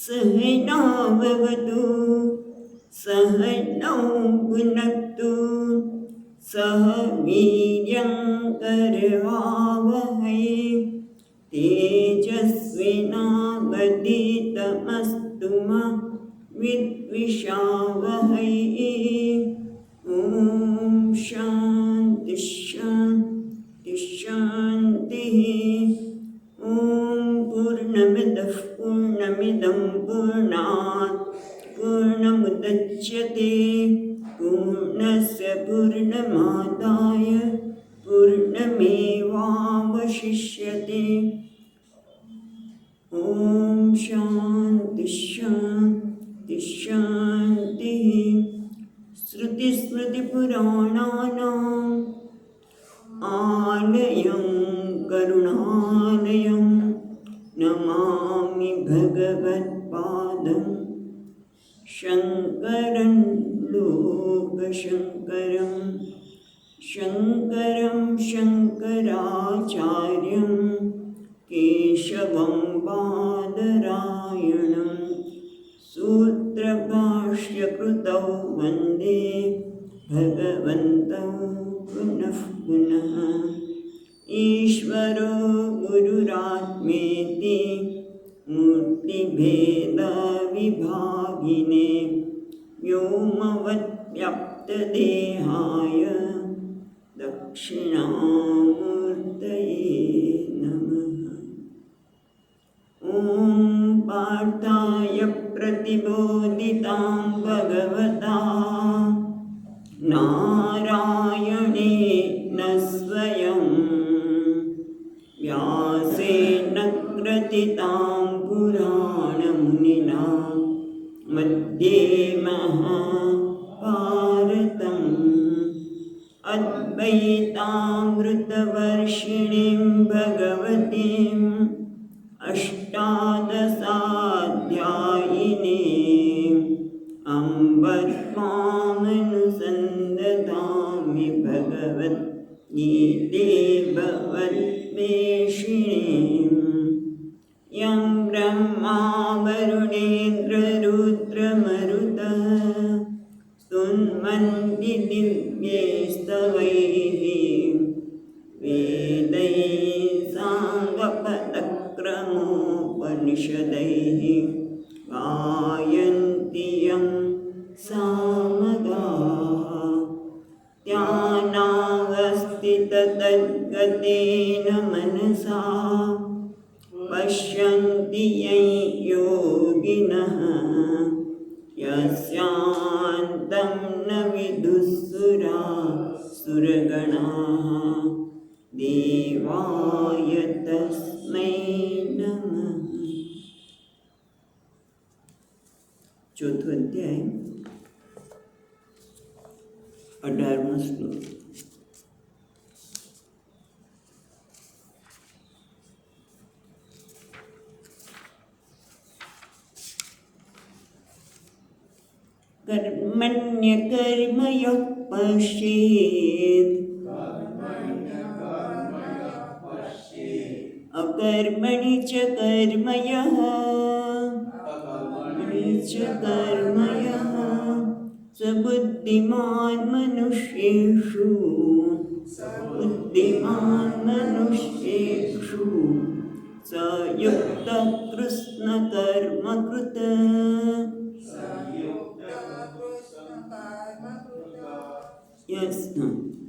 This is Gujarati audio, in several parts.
सहनाववतु सहनौ भुनक्तु सह वीर्यं करवावहै तेजस्विनावधीतमस्तु मा विद्विषावहै। ॐ शान्ति शान्ति शान्तिः। ॐ पूर्णमिदः पूर्णमिदं पूर्णात् पूर्णमुदच्यते पूर्णस्य पूर्णमादाय पूर्णमेवावशिष्यते। ॐ शान्ति शान्ति शान्तिः। श्रुतिस्मृतिपुराणानाम् आलयं करुणालयं नमामि भगवत्पादं शङ्करं लोकशङ्करं शङ्करं शङ्कराचार्यं केशवं बादरायणं सूत्रभाष्यकृतौ वन्दे भगवन्तौ पुनः पुनः। ईश्वरो गुरुरात्मेति मूर्तिभेदविभागिने व्योमवद्व्याप्तदेहाय दक्षिणामूर्तये नमः। ॐ पार्थाय प्रतिबोधितां भगवता नारायणेन स्वयं व्यासेन ग्रथितां पुराणमुनिना मध्ये महाभारतम् अद्वैतामृतवर्षिणीं भगवतीम् अष्टादशाध्यायिनीम् अम्ब त्वामनुसन्दधामि भगवद्गीते भगवद्वेषिणीम् यं ब्रह्मा वरुणेन्द्ररुद्रमरुतः स्तुन्वन्ति दिव्यैस्तवैः वेदैः साङ्गपदक्रमोपनिषदैः गायन्ति यं सामगाः ध्यानावस्थिततद्गतेन मनसा पश्यन्ति यं योगिनः यस्यान्तं न विदुःसुरासुरगणाः देवाय तस्मै नमः। चौथो अध्याय 18मो श्लोक। कर्मण्यकर्मयोः पश्येत् अकर्मणि च कर्मयः स बुद्धिमान् मनुष्येषु स युक्तः कृष्णकर्मकृत्।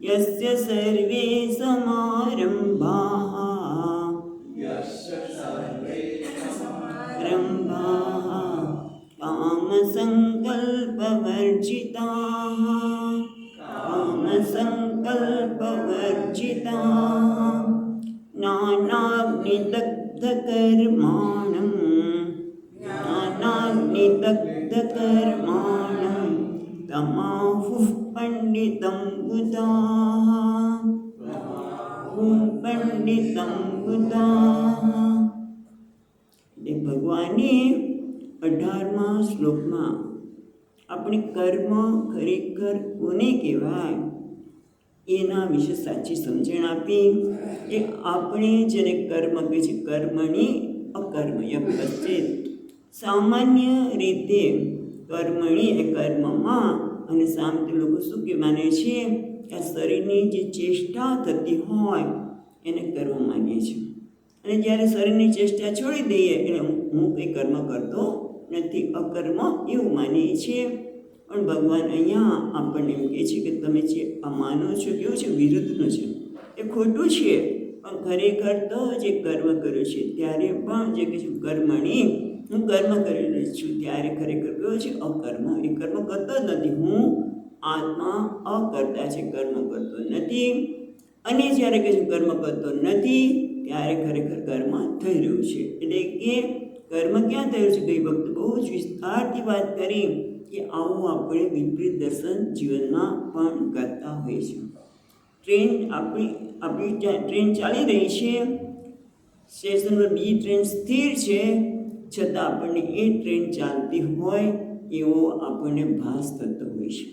यस्य सर्वे समारम्भाः कामसङ्कल्पवर्जिताः नानाग्निदग्धकर्माणं तमाहुः पंडितं बुधाः। भगवाने 18મા શ્લોકમાં આપણે કર્મ ખરેખર કોને કહેવાય એના વિશે સાચી સમજણ આપી કે આપણે જેને કર્મ કહે છે કર્મણી અકર્મય પશ્ચેત. સામાન્ય રીતે કર્મણી એ કર્મમાં, અને સામાન્ય લોકો શું કે માને છે કે આ શરીરની જે ચેષ્ટા થતી હોય એને કર્મ માનીએ છીએ. અને જ્યારે શરીરની ચેષ્ટા છોડી દઈએ એટલે હું કંઈ કર્મ કરતો નથી, અકર્મ એવું માનીએ છીએ. પણ ભગવાન અહીંયા આપણને એમ કહે છે કે તમે જે આ માનો છો કેવું છે, વિરુદ્ધનું છે, એ ખોટું છે. પણ ખરેખર તો જે કર્મ કર્યું છે ત્યારે પણ જે કહે છે કર્મણી, હું કર્મ કરી રહી છું ત્યારે ખરેખર કયો છે અકર્મ. એ કર્મ કરતો જ નથી, હું આત્મા અકર્તા છે, કર્મ કરતો નથી. અને જ્યારે કે કર્મ કરતો નથી ત્યારે ખરેખર કર્મ થઈ રહ્યું છે. એટલે કે કર્મ ક્યાં થયું છે? કઈ વખત બહુ જ વિસ્તારથી વાત કરી કે આવું આપણે વિપરીત દર્શન જીવનમાં પણ કરતા હોઈએ છીએ. આપણી ટ્રેન ચાલી રહી છે, સ્ટેશન પર બીજી ટ્રેન સ્થિર છે, છતાં આપણને એ ટ્રેન ચાલતી હોય એવો આપણને ભાસ થતો હોય છે.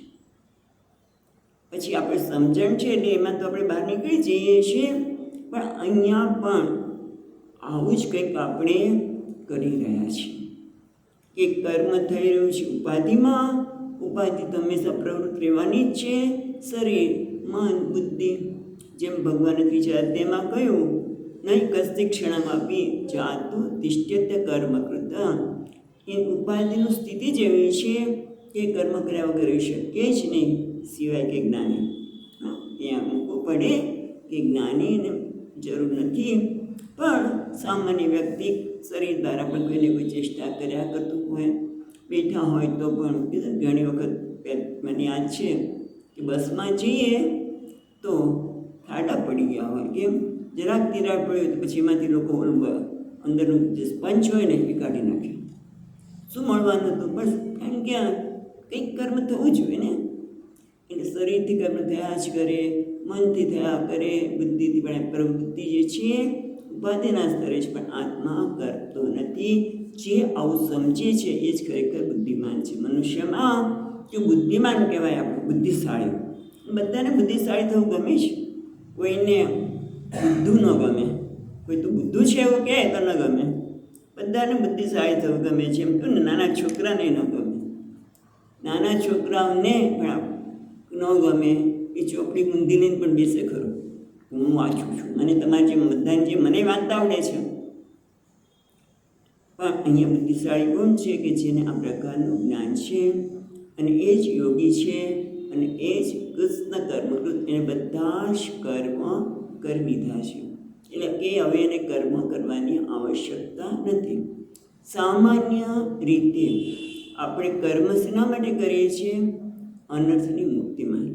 પછી આપણે સમજણ છે એટલે એમાં તો આપણે બહાર નીકળી જઈએ છીએ. પણ અહીંયા પણ આવું જ કંઈક આપણે કરી રહ્યા છીએ કે કર્મ થઈ રહ્યું છે ઉપાધિમાં. ઉપાધિ તો હંમેશા પ્રવૃત્તિ રહેવાની જ છે. શરીર, મન, બુદ્ધિ, જેમ ભગવાને ત્રીજા અધ્યાયમાં કહ્યું, નહીં કસ્તી ક્ષણમપી જાતું તિષ્ઠ્યત્ય કર્મકૃત. એ ઉપાધિની સ્થિતિ જ એવી છે કે કર્મ કર્યા વગર રહી શકે જ નહીં, સિવાય કે જ્ઞાની. ત્યાં મૂકવું પડે કે જ્ઞાનીને જરૂર નથી. પણ સામાન્ય વ્યક્તિ શરીર દ્વારા પણ કોઈને કોઈ ચેષ્ટા કર્યા કરતું હોય, બેઠા હોય તો પણ ઘણી વખત મને યાદ છે કે બસમાં જઈએ તો ખાડા પડી ગયા હોય, કેમ જરાક તિરાડ પડ્યું તો પછી એમાંથી લોકો અંદરનું જે સ્પંચ હોય ને એ કાઢી નાખે. શું મળવાનું હતું? બસ કારણ કે કંઈક કર્મ થવું જોઈએ ને. એટલે શરીરથી કર્મ થયા જ કરે, મનથી થયા કરે, બુદ્ધિથી પણ પ્રવૃત્તિ જે છે ઉપાધિના સ્તરે છે, પણ આત્મા કરતો નથી. જે આવું સમજે છે એ જ ખરેખર બુદ્ધિમાન છે. મનુષ્યમાં જો બુદ્ધિમાન કહેવાય આપણે, બુદ્ધિશાળી. બધાને બુદ્ધિશાળી થવું ગમે છે, કોઈને બુદ્ધું ન ગમે. કોઈ તો બુદ્ધું છે એવું કહે તો ન ગમે. બધાને બુદ્ધિશાળી થવું ગમે છે. એમ કહું ને, નાના છોકરાને ન ગમે. નાના છોકરાઓને પણ ન ગમે એ ચોપડી ઊંધી લઈને પણ બેસે ખરો, હું વાંચું છું, અને તમારે જે બધાને જે મને વાંચતા આવડે છે. પણ અહીંયા બુદ્ધિશાળી કોણ છે? કે જેને આ પ્રકારનું જ્ઞાન છે, અને એ જ યોગી છે, અને એ જ કૃષ્ણ કર્મકૃત. એને બધા જ કર્મ કરી દીધા છે. એટલે કે હવે એને કર્મ કરવાની આવશ્યકતા નથી. સામાન્ય રીતે આપણે કર્મ શેના માટે કરીએ છીએ? અનર્થની મુક્તિ માટે.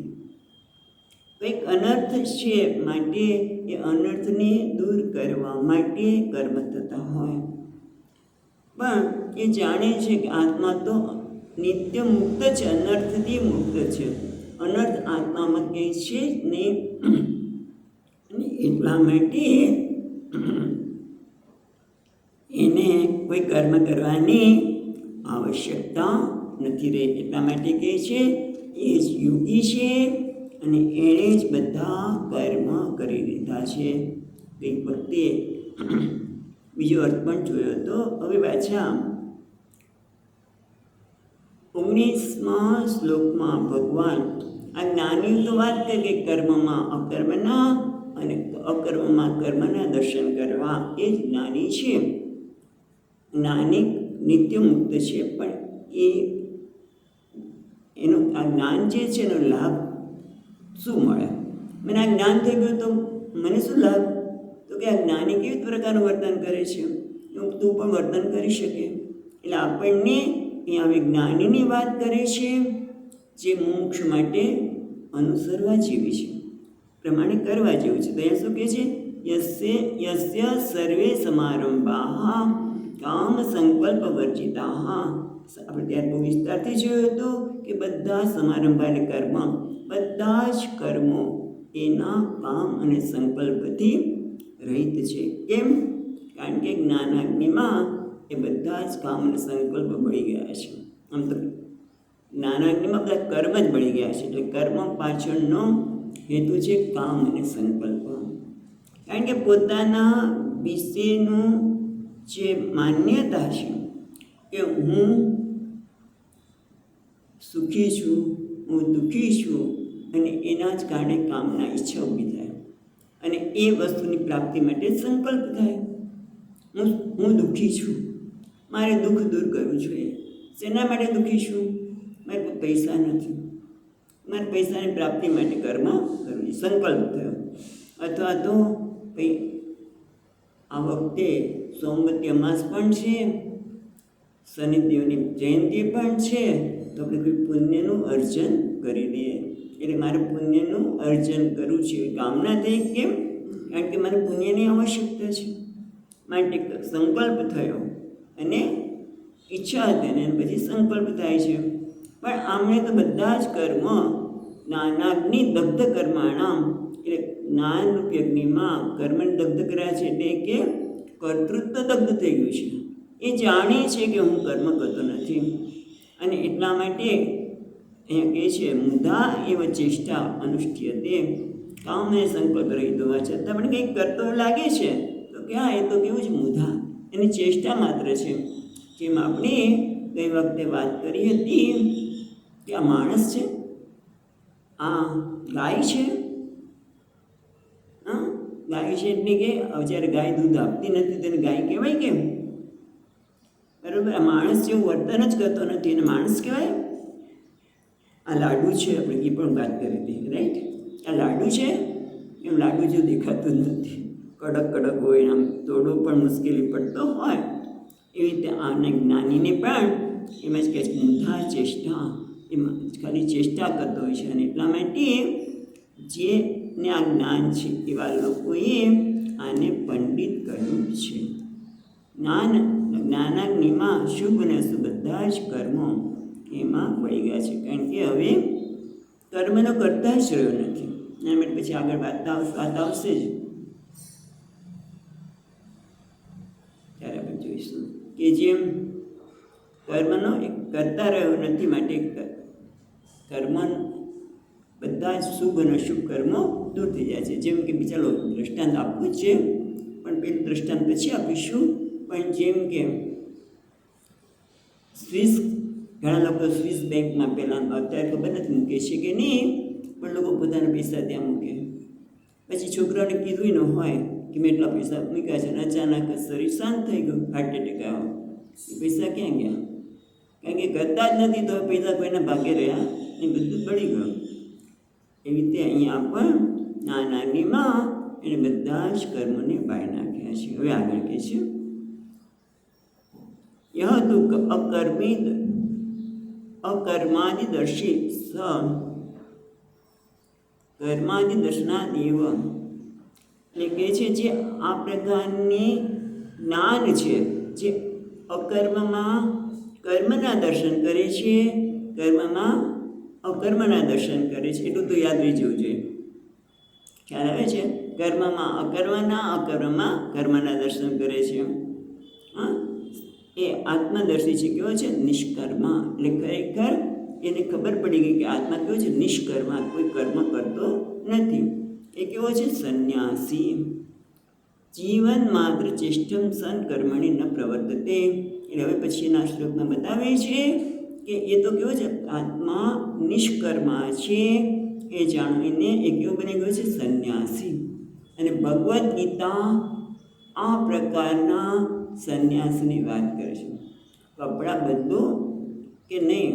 કંઈક અનર્થ છે માટે એ અનર્થને દૂર કરવા માટે કર્મ થતા હોય. પણ એ જાણે છે કે આત્મા તો નિત્ય મુક્ત છે, અનર્થથી મુક્ત છે. અનર્થ આત્મામાં કંઈ છે જ નહીં. અને એટલા માટે એને કોઈ કર્મ કરવાની આવશ્યકતા નથી રહી. એટલા માટે કહે છે એ જ યોગી છે, અને એણે જ બધા કર્મ કરી દીધા છે. કંઈક વખતે બીજો અર્થ પણ જોયો હતો. હવે પાછા 19મા શ્લોકમાં ભગવાન આ જ્ઞાની તો વાત કરે કે કર્મમાં અકર્મના અને અકર્મમાં કર્મના દર્શન કરવા, એ જ જ્ઞાની છે. જ્ઞાની નિત્ય મુક્ત છે, પણ એનું આ જ્ઞાન જે છે એનો લાભ શું મળે? મને આ જ્ઞાન થઈ ગયું તો મને શું લાભ? તો કે આ જ્ઞાની કેવી પ્રકારનું વર્તન કરે છે, તું પણ વર્તન કરી શકે. એટલે આપણને અહીંયા હવે જ્ઞાનીની વાત કરે છે, જે મોક્ષ માટે અનુસરવા જેવી છે, પ્રમાણે કરવા જેવું છે. તો અહીંયા શું કહે છે? યસ્ય સર્વે સમારંભાઃ કામ સંકલ્પ વર્જિતાઃ. આપણે ત્યારે બહુ વિસ્તારથી જોયું હતું કે બધા સમારંભ એટલે કર્મ, બધા જ કર્મો એના કામ અને સંકલ્પથી રહિત છે. કેમ? કારણ કે જ્ઞાનાગ્નિમાં એ બધા જ કામ અને સંકલ્પ બળી ગયા છે. આમ તો જ્ઞાનાગ્નિમાં બધા કર્મ જ બળી ગયા છે. એટલે કર્મ પાછળનો હેતુ છે કામ અને સંકલ્પ. કારણ કે પોતાના વિશેનું જે માન્યતા છે કે હું સુખી છું, હું દુઃખી છું, અને એના જ કારણે કામના ઈચ્છા ઊભી થાય અને એ વસ્તુની પ્રાપ્તિ માટે સંકલ્પ થાય. હું દુઃખી છું, મારે દુઃખ દૂર કરવું જોઈએ. શેના માટે દુઃખી છું? મારે કોઈ પૈસા નથી, મારે પૈસાની પ્રાપ્તિ માટે કર્મ કરવું, સંકલ્પ થયો. અથવા તો કંઈ આ વખતે સોમવતી અમાસ પણ છે, શનિદેવની જયંતિ પણ છે, તો આપણે કોઈ પુણ્યનું અર્જન કરી દઈએ. એટલે મારે પુણ્યનું અર્જન કરવું છે કામના થઈ. કેમ? કારણ કે મારે પુણ્યની આવશ્યકતા છે, માટે સંકલ્પ થયો અને ઈચ્છા હતી અને પછી સંકલ્પ થાય છે. પણ આમણે તો બધા જ કર્મ જ્ઞાનાગ્નિ દગ્ધ કર્માણામ, એટલે જ્ઞાનરૂપી અગ્નિમાં કર્મને દગ્ધ કર્યા છે, એટલે કે કર્તૃત્વ દગ્ધ થઈ ગયું છે. એ જાણે છે કે હું કર્મ કરતો નથી, અને એટલા માટે અહીંયા કહે છે મુધા એવ ચેષ્ટા અનુષ્ઠ્યતે કામ અને સંકલ્પ રહી હોવા છતાં પણ કંઈક કરતો લાગે છે, તો કે હા, એ તો કેવું છે, મુધા, એની ચેષ્ટા માત્ર છે. જેમ આપણે ગઈ વખતે વાત કરી હતી કે આ માણસ છે, આ ગાય છે, હા, ગાય છે એટલે કે જ્યારે ગાય દૂધ આપતી નથી તેને ગાય કહેવાય. કેમ? બરાબર. આ માણસ જેવું વર્તન જ કરતો નથી એને માણસ કહેવાય. આ લાડુ છે, આપણે એ પણ વાત કરી હતી, રાઈટ? આ લાડુ છે, એમ લાડુ જેવું દેખાતું જ નથી, કડક કડક હોય, આમ તોડવો પણ મુશ્કેલી પડતો હોય. એવી રીતે આના જ્ઞાનીને પણ એમાં જ કહે છે મુધા ચેષ્ટા, એમાં ખાલી ચેષ્ટા કરતો હોય છે. અને એટલા માટે જેને આ જ્ઞાન છે એવા લોકોએ આને પંડિત કહ્યું છે. જ્ઞાનાગ્નિમાં શુભ અને અશુભ બધા જ કર્મો એમાં પડી ગયા છે, કારણ કે હવે કર્મનો કરતા જ રહ્યો નથી. એના માટે પછી આગળ વાત આવશે જ, ત્યારે આપણે જોઈશું કે જેમ કર્મનો એક કરતા રહ્યો નથી, માટે કર્મ બધા જ શુભ અને અશુભ કર્મો દૂર થઈ જાય છે. જેમ કે ચાલો દ્રષ્ટાંત આપવું જ છે, પણ પેલું દ્રષ્ટાંત પછી આપીશું. પણ જેમ કે ઘણા લોકો સ્વિસ બેંકમાં પહેલાં અત્યારે ખબર નથી મૂકે છે કે નહીં, પણ લોકો પોતાના પૈસા ત્યાં મૂકે. પછી છોકરાઓને કીધું ન હોય કે મેં એટલા પૈસા મૂક્યા છે, અને અચાનક શરીર શાંત થઈ ગયું, હાર્ટ એટેક આવ્યો, એ પૈસા ક્યાં ગયા? કારણ કે કરતા જ નથી, તો પૈસા કોઈના ભાગે રહ્યા, એ બધું પડી ગયું. એવી રીતે અહીંયા પણ નાનાનીમાં એને બધા જ કર્મોને બાળી નાખ્યા છે. હવે આગળ કહે છે यह दुख अकर्मादिदर्शी स કર્માદિદર્શનાદેવ, એટલે કહે છે જે આ પ્રકારની જ્ઞાન છે, જે અકર્મમાં કર્મના દર્શન કરે છે, કર્મમાં અકર્મના દર્શન કરે છે. એટલું તો યાદ રહી જવું જોઈએ. ખ્યાલ આવે છે? કર્મમાં અકર્મના, અકર્મમાં કર્મના દર્શન કરે છે. હા, એ આત્મદર્શી છે. કેવો છે? નિષ્કર્મા. એટલે ખરેખર એને ખબર પડી ગઈ કે આત્મા કેવો છે? નિષ્કર્મા, કોઈ કર્મ કરતો નથી. એ કેવો છે? સંન્યાસી. જીવન માત્ર ચેષ્ટમ સન કર્મણી ન પ્રવર્તતે. એટલે હવે પછીના શ્લોકમાં બતાવે છે કે એ તો કેવો છે? આત્મા નિષ્કર્મા છે, એ જાણીને એ કેવો બની ગયો છે? સંન્યાસી. અને ભગવદ્ ગીતા આ પ્રકારના સંન્યાસની વાત કરે છે. કપડાં બદલો કે નહીં,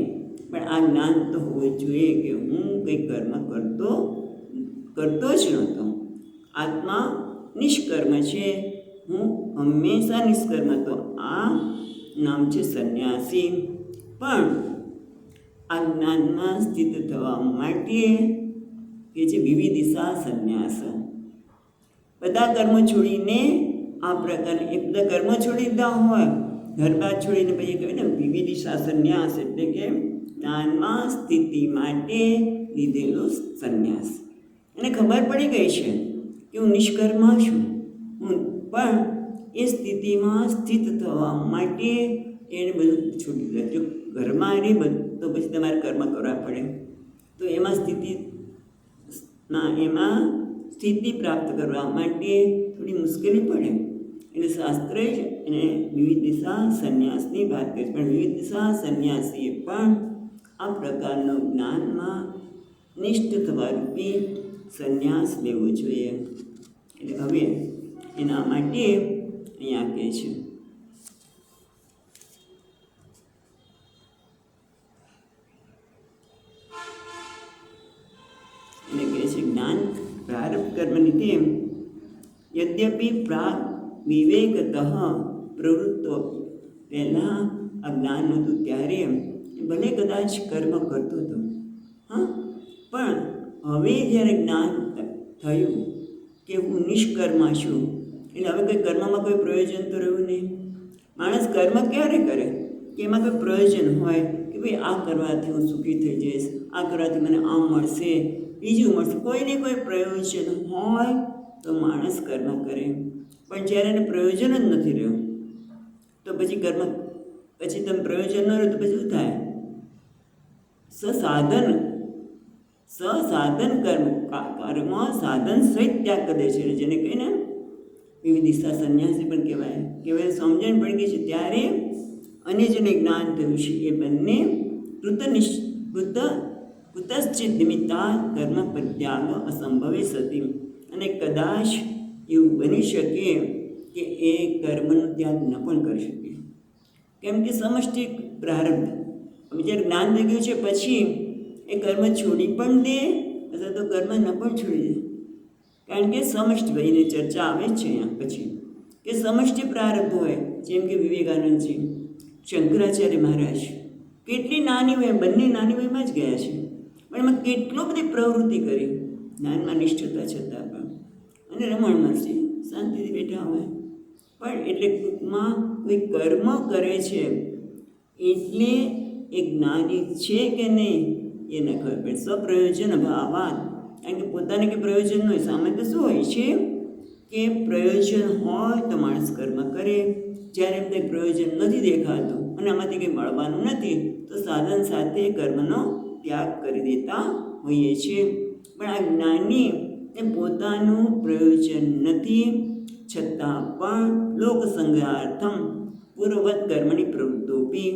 પણ આ જ્ઞાન તો હોવું જોઈએ કે હું કંઈ કર્મ કરતો જ નહોતો. આત્મા નિષ્કર્મ છે, હું હંમેશા નિષ્કર્મ હતો. આ નામ છે સંન્યાસી. પણ આ જ્ઞાનમાં સ્થિત થવા માટે કે જે વિવિધિશા સંન્યાસ, બધા કર્મો છોડીને આ પ્રકારના એક બધા કર્મો છોડી દીધા હોય, ઘરબાર છોડીને પછી કહેવાય ને વિવિધિશા સંન્યાસ, એટલે કે જ્ઞાનમાં સ્થિતિ માટે લીધેલો સંન્યાસ. એને ખબર પડી ગઈ છે કે હું નિષ્કર્મા છું, પણ એ સ્થિતિમાં સ્થિત થવા માટે એને બધું છોડી દીધું. જો ઘરમાં રહી બધું તો પછી તમારે કર્મ કરવા પડે, તો એમાં સ્થિતિ પ્રાપ્ત કરવા માટે થોડી મુશ્કેલી પડે. એટલે શાસ્ત્રે જ એને વિવિધ દિશા સંન્યાસની વાત કરી છે. પણ વિવિધ દિશા સંન્યાસીએ પણ આ પ્રકારનું જ્ઞાનમાં નિષ્ઠ થવા રૂપી સંન્યાસ લેવો જોઈએ. એટલે હવે એના માટે અહીંયા કહે છે જ્ઞાન પ્રારબ્ધ કર્મની યદ્યપિ પ્રાગ વિવેકતઃ પ્રવૃત્તો, પહેલાં અજ્ઞાન નહોતું ત્યારે ભલે કદાચ કર્મ કરતો હતો, હા, પણ હવે જ્યારે જ્ઞાન થયું કે હું નિષ્કર્મા છું, એટલે હવે કંઈ કર્મમાં કોઈ પ્રયોજન તો રહ્યું નહીં. માણસ કર્મ ક્યારે કરે કે એમાં કોઈ પ્રયોજન હોય કે ભાઈ આ કરવાથી હું સુખી થઈ જઈશ, આ કરવાથી મને આમ મળશે, બીજું મળશે, કોઈને કોઈ પ્રયોજન હોય તો માણસ કર્મ કરે. પણ જ્યારે એને પ્રયોજન જ નથી રહ્યું તો પછી તમે પ્રયોજન ન રહ્યું તો પછી શું થાય? સસાધન કર્મ સાધન સહિત ત્યાગ કરે છે, જેને કહીને વિવિધ દિશા સંન્યાસી પણ કહેવાય. સમજણ પડી ગઈ છે ત્યારે અને જેને જ્ઞાન થયું છે એ બંને કુતશ્ચિત નિમિત્તા કર્મ પ્રત્યાગ અસંભવે સતી, અને કદાચ એવું બની શકે કે એ કર્મનો ત્યાગ ન પણ કરી શકે, કેમ કે સમષ્ટિ પ્રારબ્ધ. જ્યારે જ્ઞાન થઈ ગયું છે પછી એ કર્મ છોડી પણ દે અથવા તો કર્મ ન પણ છોડી દે, કારણ કે સમષ્ટિ, એની ચર્ચા આવે જ છે અહીંયા પછી કે સમષ્ટિ પ્રારબ્ધ હોય. જેમ કે વિવેકાનંદજી, શંકરાચાર્ય મહારાજ કેટલી નાની વય, બંને નાની વયમાં જ ગયા છે, પણ એમાં કેટલો બધી પ્રવૃત્તિ કરી જ્ઞાનમાં નિષ્ઠતા છતાં પણ. અને રમણ મહર્ષિ શાંતિથી બેઠા હોય, પણ એટલે ટૂંકમાં કોઈ કર્મ કરે છે એટલે એ જ્ઞાની છે કે નહીં એ ન ખબર પડે. સ્વપ્રયોજન ભાવાત, કારણ કે પોતાને કંઈ પ્રયોજન ન હોય. સામાન્ય શું હોય છે કે પ્રયોજન હોય તો માણસ કર્મ કરે, જ્યારે એમ કંઈ પ્રયોજન નથી દેખાતું અને આમાંથી કંઈ મળવાનું નથી તો સાધન સાથે કર્મનો ત્યાગ કરી દેતા હોઈએ છીએ. પણ આ જ્ઞાની એ પોતાનું પ્રયોજન નથી છતાં પણ લોકસંગ્રહાર્થમ પૂર્વવત કર્મની પ્રવૃત્તોપી,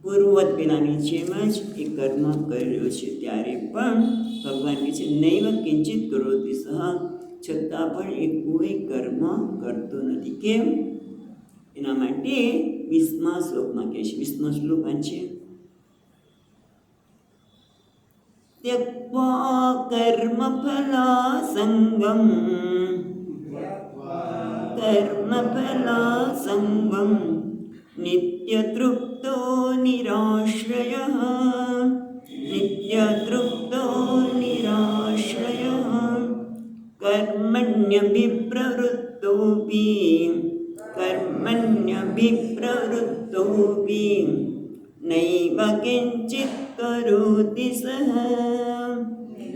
પૂર્વવત પેલાની જેમ જ એ કર્મ કર્યો છે ત્યારે પણ ભગવાન કહે છે નૈવ કિંચિત કરોતિ સહ, છતાં પણ એ કોઈ કર્મ કરતો નથી. કેમ? એના માટે 20મા શ્લોકમાં કહે છે, 20મો શ્લોક વાંચીએ. त्यक्त्वा कर्मफलासङ्गं नित्यतृप्तो निराश्रयः कर्मण्यभिप्रवृत्तोऽपि नैव किञ्चित् करोति सः,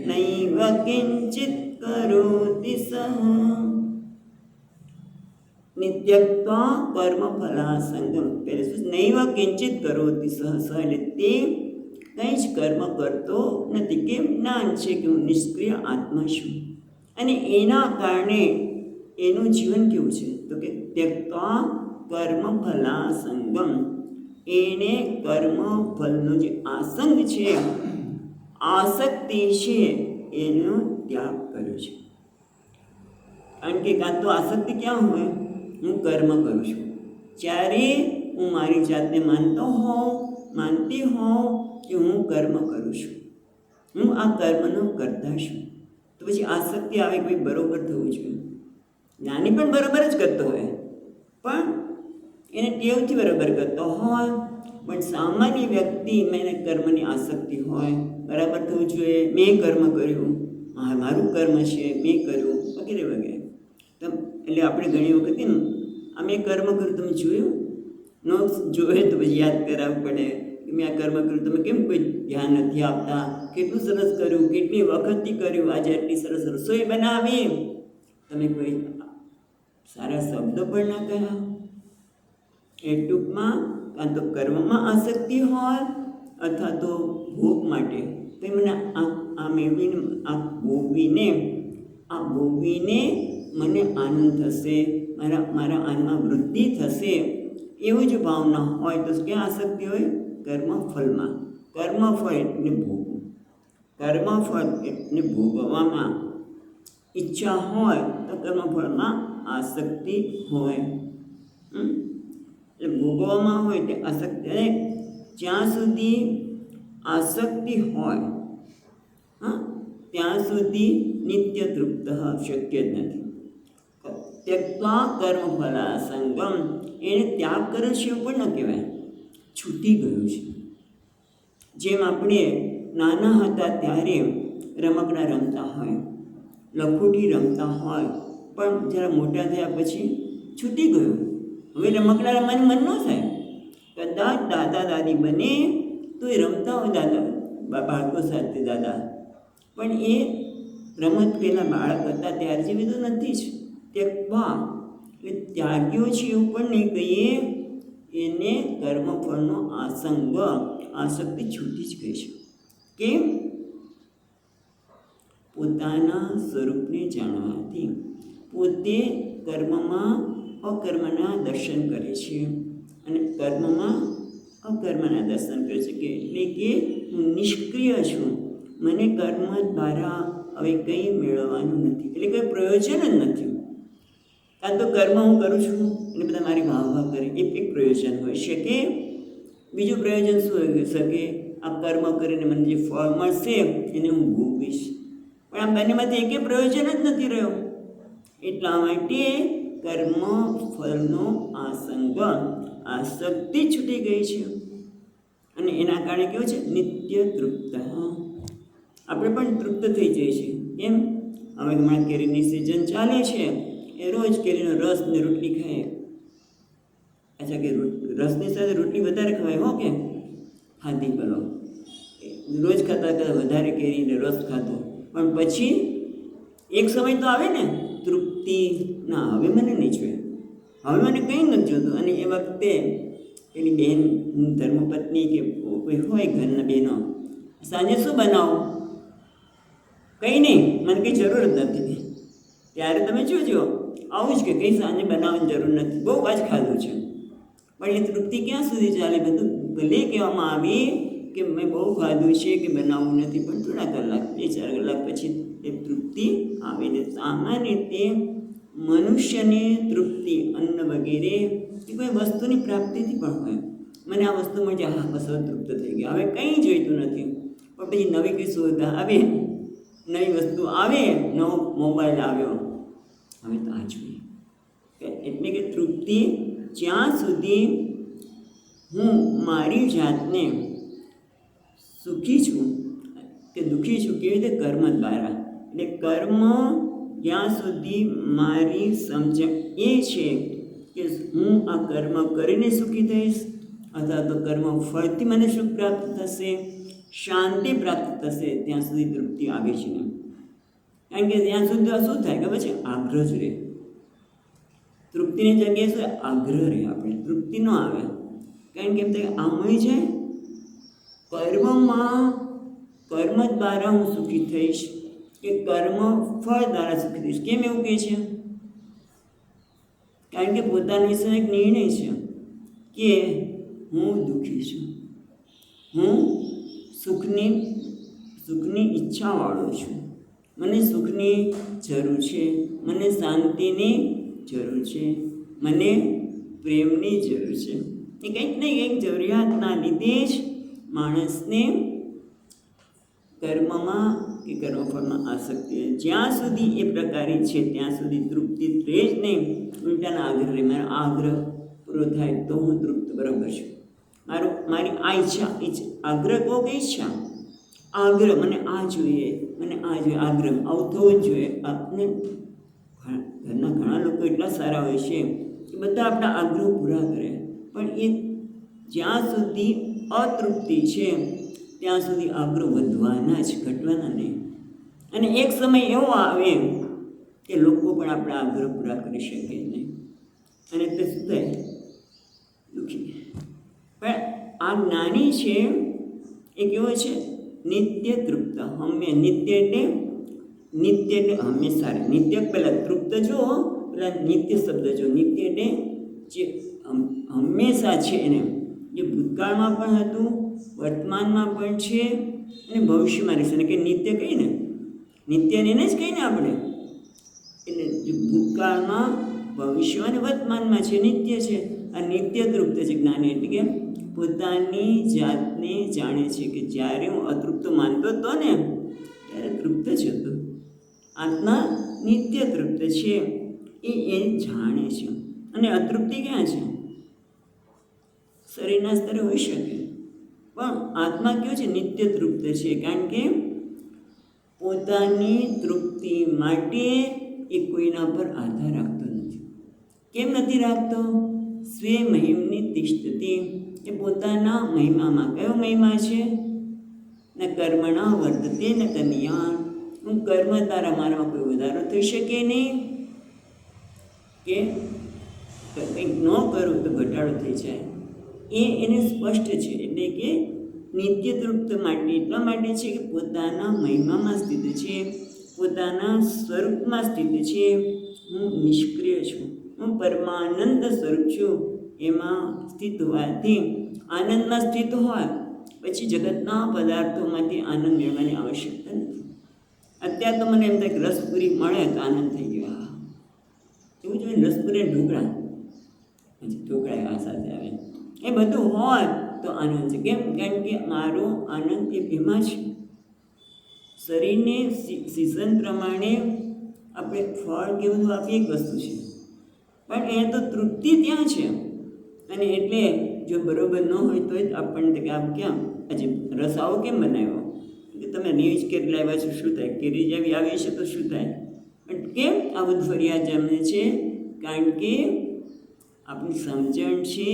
नैव किञ्चित् करोति सः. નિત્યત્વા કર્મફલાસંગમ, પહેલે શું? નૈવ કિંચિત કરોતિ સહ, એટલે તે કંઈ જ કર્મ કરતો નથી. કેમ? જ્ઞાન છે કે હું નિષ્ક્રિય આત્મા છું, અને એના કારણે એનું જીવન કેવું છે તો કે ત્યક્ત્વા કર્મફલાસંગમ, એને કર્મ ફલનો જે આસંગ છે, આસક્તિ છે, એનો ત્યાગ કર્યો છે. કારણ કે કાં તો આસક્તિ ક્યાં હોય? હું કર્મ કરું છું, જ્યારે હું મારી જાતને માનતી હોઉં કે હું કર્મ કરું છું, હું આ કર્મનો કરતા છું, તો પછી આસક્તિ આવે કે ભાઈ બરોબર થવું જોઈએ. જ્ઞાની પણ બરાબર જ કરતો હોય, પણ એને ટેવથી બરાબર કરતો હોય, પણ સામાન્ય વ્યક્તિમાં એને કર્મની આસક્તિ હોય, બરાબર થવું જોઈએ, મેં કર્મ કર્યું, મારું કર્મ છે, મેં કર્યું, વગેરે વગેરે. તો એટલે આપણે ઘણી વખત આ મેં કર્મ કર્યું તમે જોયું ન જોયે તો પછી યાદ કરાવવું પડે કે મેં આ કર્મ કર્યું, તમે કેમ કોઈ ધ્યાન નથી આપતા, કેટલું સરસ કર્યું, કેટલી વખતથી કર્યું, આજે આટલી સરસ રસોઈ બનાવી, તમે કોઈ સારા શબ્દો પણ ના કહ્યા. એ ટૂંકમાં કાં તો કર્મમાં આસક્તિ હોય અથવા તો ભોગ માટે, તો મને આ મેળવીને આ ભોગવીને મને આનંદ થશે, મારા આનમાં વૃદ્ધિ થશે એવું જ ભાવના હોય તો ક્યાં આસક્તિ હોય? કર્મફળમાં. કર્મફળ એટલે ભોગવું. કર્મફળ એટલે ભોગવવામાં ઈચ્છા હોય તો કર્મફળમાં આસક્તિ હોય. એટલે ભોગવવામાં હોય તે આસક્તિ. જ્યાં સુધી આસક્તિ હોય ત્યાં સુધી નિત્ય તૃપ્ત શક્ય જ નથી. ત્યક્ત્વા કર્મફલાસંગમ, એને ત્યાગ કર્યો છે એવું પણ ન કહેવાય, છૂટી ગયું છે. જેમ આપણે નાના હતા ત્યારે રમકડા રમતા હોય, લખોટી રમતા હોય, પણ જરા મોટા થયા પછી છૂટી ગયું. હવે રમકડા રમવાનું મન ન થાય. કદાચ દાદા દાદી બને તો એ રમતા હોય દાદા બાળકો સાથે દાદા, પણ એ રમત પહેલાં બાળક હતા ત્યાર જેવી તો નથી જ. ત્યક્ત્વા એટલે ત્યાગ્યો છે એવું પણ નહીં કહીએ. એને કર્મફળનો આસંગ, આસક્તિ છૂટી જ ગઈ છે. કેમ? પોતાના સ્વરૂપને જાણવાથી પોતે કર્મમાં અકર્મના દર્શન કરે છે અને કર્મમાં અકર્મના દર્શન કરે છે. એટલે કે હું નિષ્ક્રિય છું, મને કર્મ દ્વારા હવે કંઈ મેળવવાનું નથી, એટલે કંઈ પ્રયોજન જ નથી. કાં તો કર્મ હું કરું છું એટલે બધા મારી વાહ કરે, એ એક પ્રયોજન હોઈ શકે. બીજું પ્રયોજન શું હોઈ શકે? આ કર્મ કરીને મને જે ફળ મળશે એને હું ભોગવીશ. પણ આ બંનેમાંથી એકે પ્રયોજન જ નથી રહ્યો. એટલા માટે કર્મ ફળનો આસંગ, આસક્તિ છૂટી ગઈ છે અને એના કારણે કેવું છે? નિત્ય તૃપ્ત. આપણે પણ તૃપ્ત થઈ જઈએ છીએ. કેમ? હવે હમણાં કેરીની સિઝન ચાલે છે, એ રોજ કેરીનો રસ ને રોટલી ખાઈએ. અચ્છા, કે રસની સાથે રોટલી વધારે ખવાય? હો કે ખાધી કરો, રોજ ખાતા વધારે કેરીને રસ ખાતો, પણ પછી એક સમય તો આવે ને તૃપ્તિ, ના હવે મને નહીં જોઈએ, હવે મને કંઈ નથી જોતું. અને એ વખતે એની બહેન ધર્મપત્ની કે કોઈ હોય ઘરના બહેનો, સાંજે શું બનાવો? કંઈ નહીં, મને કંઈ જરૂર જ નથી. ત્યારે તમે જોજો આવું જ કે કંઈ સાંજે બનાવવાની જરૂર નથી, બહુ આજ ખાધું છે. પણ એ તૃપ્તિ ક્યાં સુધી ચાલે? બધું ભલે કહેવામાં આવે કે મેં બહુ ખાધું છે કે બનાવવું નથી, પણ થોડા કલાક 2-4 કલાક પછી એ તૃપ્તિ આવે ને. સામાન્ય રીતે મનુષ્યની તૃપ્તિ અન્ન વગેરે એ કોઈ વસ્તુની પ્રાપ્તિથી પણ હોય. મને આ વસ્તુ મળી જાય, હા બસ હવે તૃપ્ત થઈ ગયા, હવે કંઈ જોઈતું નથી. પણ પછી નવી કંઈ સુવિધા આવે, નવી વસ્તુ આવે, નવો મોબાઈલ આવ્યો, હવે તો આ જોઈએ. એટલે કે તૃપ્તિ જ્યાં સુધી હું મારી જાતને સુખી છું કે દુઃખી છું, કેવી રીતે? કર્મ દ્વારા. એટલે કર્મ જ્યાં સુધી મારી સમજણ એ છે કે હું આ કર્મ કરીને સુખી થઈશ અથવા તો કર્મ ફળથી મને સુખ પ્રાપ્ત થશે, શાંતિ પ્રાપ્ત થશે, ત્યાં સુધી તૃપ્તિ આવે છે નહીં. કારણ કે ત્યાં સુધી શું થાય કે પછી આગ્રહ જ રહે. તૃપ્તિની જગ્યાએ શું આગ્રહ રહે, આપણે તૃપ્તિ ન આવે. કારણ કે આ મળી જાય કર્મમાં, કર્મ દ્વારા હું સુખી થઈશ કે કર્મ ફળ દ્વારા સુખી થઈશ. કેમ એવું કહે છે? કારણ કે પોતાના વિશે એક નિર્ણય છે કે હું દુઃખી છું, હું સુખની ઈચ્છાવાળો છું, મને સુખની જરૂર છે, મને શાંતિની જરૂર છે, મને પ્રેમની જરૂર છે. એ કંઈક ને કંઈક જરૂરિયાતના લીધે જ માણસને કર્મમાં કે કર્મફળમાં આસક્તિ. જ્યાં સુધી એ પ્રકારે છે ત્યાં સુધી તૃપ્તિ રહે જ નહીં, ઉલટાના આગ્રહ રહે. મારો આગ્રહ પૂરો થાય તો હું તૃપ્ત બરાબર છું. મારી આ ઈચ્છા, આગ્રહ કહો કે ઈચ્છા? આગ્રહ, મને આ જોઈએ, મને આ જોઈએ, આગ્રહ આવું થવું જ જોઈએ. આપણે ઘરના ઘણા લોકો એટલા સારા હોય છે કે બધા આપણા આગ્રહ પૂરા કરે, પણ એ જ્યાં સુધી અતૃપ્તિ છે ત્યાં સુધી આગ્રહ વધવાના જ, ઘટવાના નહીં. અને એક સમય એવો આવે કે લોકો પણ આપણા આગ્રહ પૂરા કરી શકે નહીં અને તે શું થાય? દુઃખી. પણ આ જ્ઞાની છે એ કેવો છે? નિત્ય તૃપ્ત. નિત્ય એટલે હંમેશા. નિત્ય પહેલાં તૃપ્ત જો પેલા નિત્ય શબ્દ જો, નિત્ય એટલે જે હંમેશા છે એને, જે ભૂતકાળમાં પણ હતું, વર્તમાનમાં પણ છે અને ભવિષ્યમાં રહેશે. એટલે કે નિત્ય કહીએ ને, નિત્યને એને જ કહીને આપણે, એટલે જે ભૂતકાળમાં, ભવિષ્ય અને વર્તમાનમાં છે, નિત્ય છે. આ નિત્ય તૃપ્ત છે જ્ઞાની, એટલે કે પોતાની જાતને જાણે છે કે જ્યારે હું અતૃપ્ત માનતો હતો ને ત્યારે તૃપ્ત જ હતો. આત્મા નિત્ય તૃપ્ત છે એ જાણે છે. અને અતૃપ્તિ ક્યાં છે? શરીરના સ્તરે હોઈ શકે, પણ આત્મા કયો છે? નિત્ય તૃપ્ત છે. કારણ કે પોતાની તૃપ્તિ માટે એ કોઈના પર આધાર રાખતો નથી. કેમ નથી રાખતો? સ્વે મહિમની તિષ્ઠતિ, એ પોતાના મહિમામાં. કયો મહિમા છે? ન કર્મણા વર્તતે ન કન્યા. હું કર્મ તારા મારામાં કોઈ વધારો થઈ શકે નહીં, કે કંઈક ન કરું તો ઘટાડો થઈ જાય. એને સ્પષ્ટ છે. એટલે કે નિત્ય તૃપ્ત માટે એટલા માટે છે કે પોતાના મહિમામાં સ્થિત છે, પોતાના સ્વરૂપમાં સ્થિત છે. હું નિષ્ક્રિય છું, હું પરમાનંદ સ્વરૂપ છું. એમાં સ્થિત હોવાથી, આનંદમાં સ્થિત હોય પછી જગતના પદાર્થોમાંથી આનંદ મેળવવાની આવશ્યકતા નથી. અત્યારે તો મને એમ થાય કે રસપુરી મળે તો આનંદ થઈ ગયો. એવું જોઈએ રસપુરી ઢોકળા, પછી ઢોકળા આ સાથે આવે, એ બધું હોય તો આનંદ છે. કેમ? કારણ કે મારો આનંદ એ એમાં છે. શરીરને સિઝન પ્રમાણે આપણે ફળ કે બધું આપીએ એક વસ્તુ છે, પણ એ તો તૃપ્તિ ત્યાં છે. અને એટલે જો બરોબર ન હોય તો જ આપણને કે આમ કેમ આજે રસ આવો કેમ બનાવ્યો? કે તમે નીચ કેરી લાવ્યા છો, શું થાય? કેરી જેવી આવી છે તો શું થાય? પણ કેમ આ બધું ફરિયાદ જમે છે? કારણ કે આપણી સમજણ છે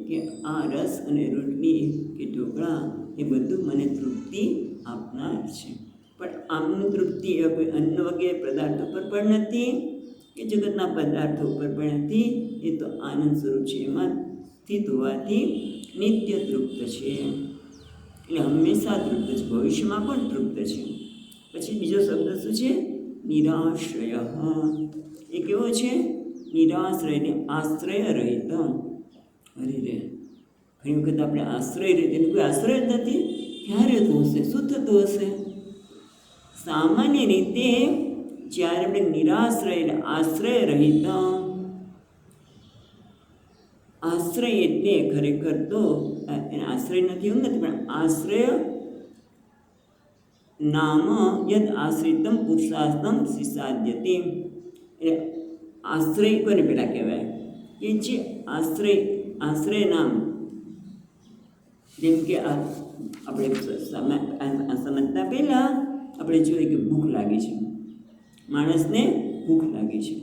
કે આ રસ અને રોટલી કે ઢોકળા એ બધું મને તૃપ્તિ આપનાર છે. પણ આમની તૃપ્તિ એ કોઈ અન્ન વગેરે પદાર્થો પર પણ નથી, કે જગતના પદાર્થો પર પણ નથી. એ તો આનંદ સ્વરૂપ છે, એમાં સ્થિત હોવાથી નિત્ય તૃપ્ત છે. એટલે હંમેશા તૃપ્ત છે, ભવિષ્યમાં પણ તૃપ્ત છે. પછી બીજો શબ્દ શું છે? નિરાશ્રય. એ કેવો છે? નિરાશ્રય, ને આશ્રય રહિત. અરે રે, ઘણી વખત આપણે આશ્રય રહિત, એને કોઈ આશ્રય જ નથી. ક્યાં રહેતું હશે? શું થતું હશે? સામાન્ય રીતે જ્યારે આપણે નિરાશ્રય, આશ્રય રહિત, આશ્રય એટલે ખરેખર તો એને આશ્રય નથી એવું નથી, પણ આશ્રય નામ યદ આશ્રિતમ પુરુષાર્થમ સિસાદ્યતે. એટલે આશ્રય કોને પેલા કહેવાય? કે જે આશ્રય નામ, જેમ કે આપણે સમજતા પહેલાં આપણે જોઈએ કે ભૂખ લાગી છે, માણસને ભૂખ લાગી છે,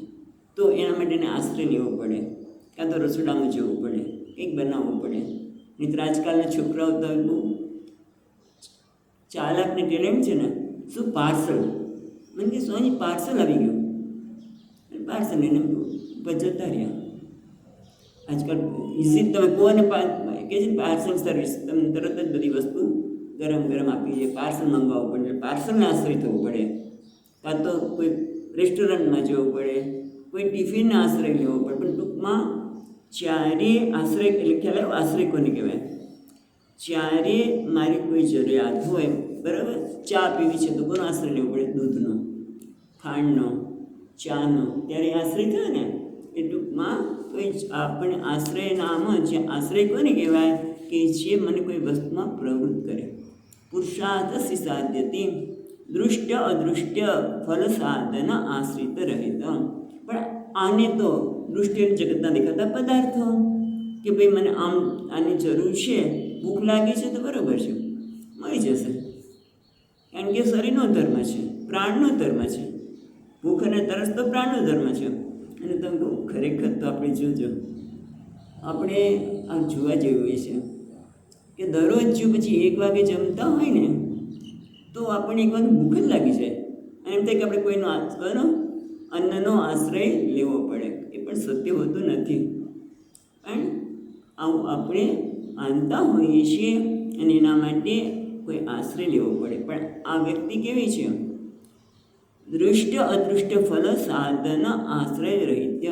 તો એના માટે એને આશ્રય લેવો પડે, કાં તો રસોડામાં જવું પડે, કંઈક બનાવવું પડે. નહીં તો આજકાલના છોકરાઓ તો બહુ ચાલાકને ટેલેન્ટ છે ને, શું પાર્સલ, મને કે સોની પાર્સલ આવી ગયું, પાર્સલ એને જતા રહ્યા. આજકાલ ઇઝી તમે કોને કે છે પાર્સલ સર્વિસ, તમને તરત જ બધી વસ્તુ ગરમ ગરમ આપી દે. પાર્સલ મંગાવવું પડે, પાર્સલને આશ્રય થવું પડે, કાં તો કોઈ રેસ્ટોરન્ટમાં જવું પડે, કોઈ ટિફિનને આશ્રય લેવો પડે. પણ ટૂંકમાં જ્યારે આશ્રય એટલે ખ્યાલ આવ્યો આશ્રય કોને કહેવાય? જ્યારે મારી કોઈ જરૂરિયાત હોય, બરાબર, ચા પીવી છે તો કોનો આશ્રય લેવો પડે? દૂધનો, ખાંડનો, ચાનો, ત્યારે આશ્રય થયો ને. એ ટૂંકમાં કોઈ આપણે આશ્રય નામ, જે આશ્રય કોને કહેવાય? કે જે મને કોઈ વસ્તુમાં પ્રવૃત્ત કરે. પુરુષાર્થ સિસાદ્યતે, દૃષ્ટ અદૃષ્ટ ફલ સાધન આશ્રિત રહિત. પણ આને તો દૃષ્ટિ જગતના દેખાતા પદાર્થો, કે ભાઈ મને આમ આની જરૂર છે, ભૂખ લાગી છે તો બરાબર છે, મળી જશે. કારણ કે શરીરનો ધર્મ છે, પ્રાણનો ધર્મ છે. ભૂખ અને તરસ તો પ્રાણનો ધર્મ છે. અને તમે કહું ખરેખર તો આપણે જોજો, આપણે આ જોવા જેવું એ છે કે દરરોજ જો પછી 1 વાગે જમતા હોય ને તો આપણને 1 વાગે ભૂખ જ લાગી જાય. અને એમ થાય કે આપણે કોઈનો અન્નનો આશ્રય લેવો પડે. એ પણ સત્ય હોતું નથી, પણ આવું આપણે માનતા હોઈએ છીએ અને એના માટે કોઈ આશ્રય લેવો પડે. પણ આ વ્યક્તિ કેવી છે? દૃષ્ટ અદૃષ્ટ ફલ સાધન આશ્રય રહિત.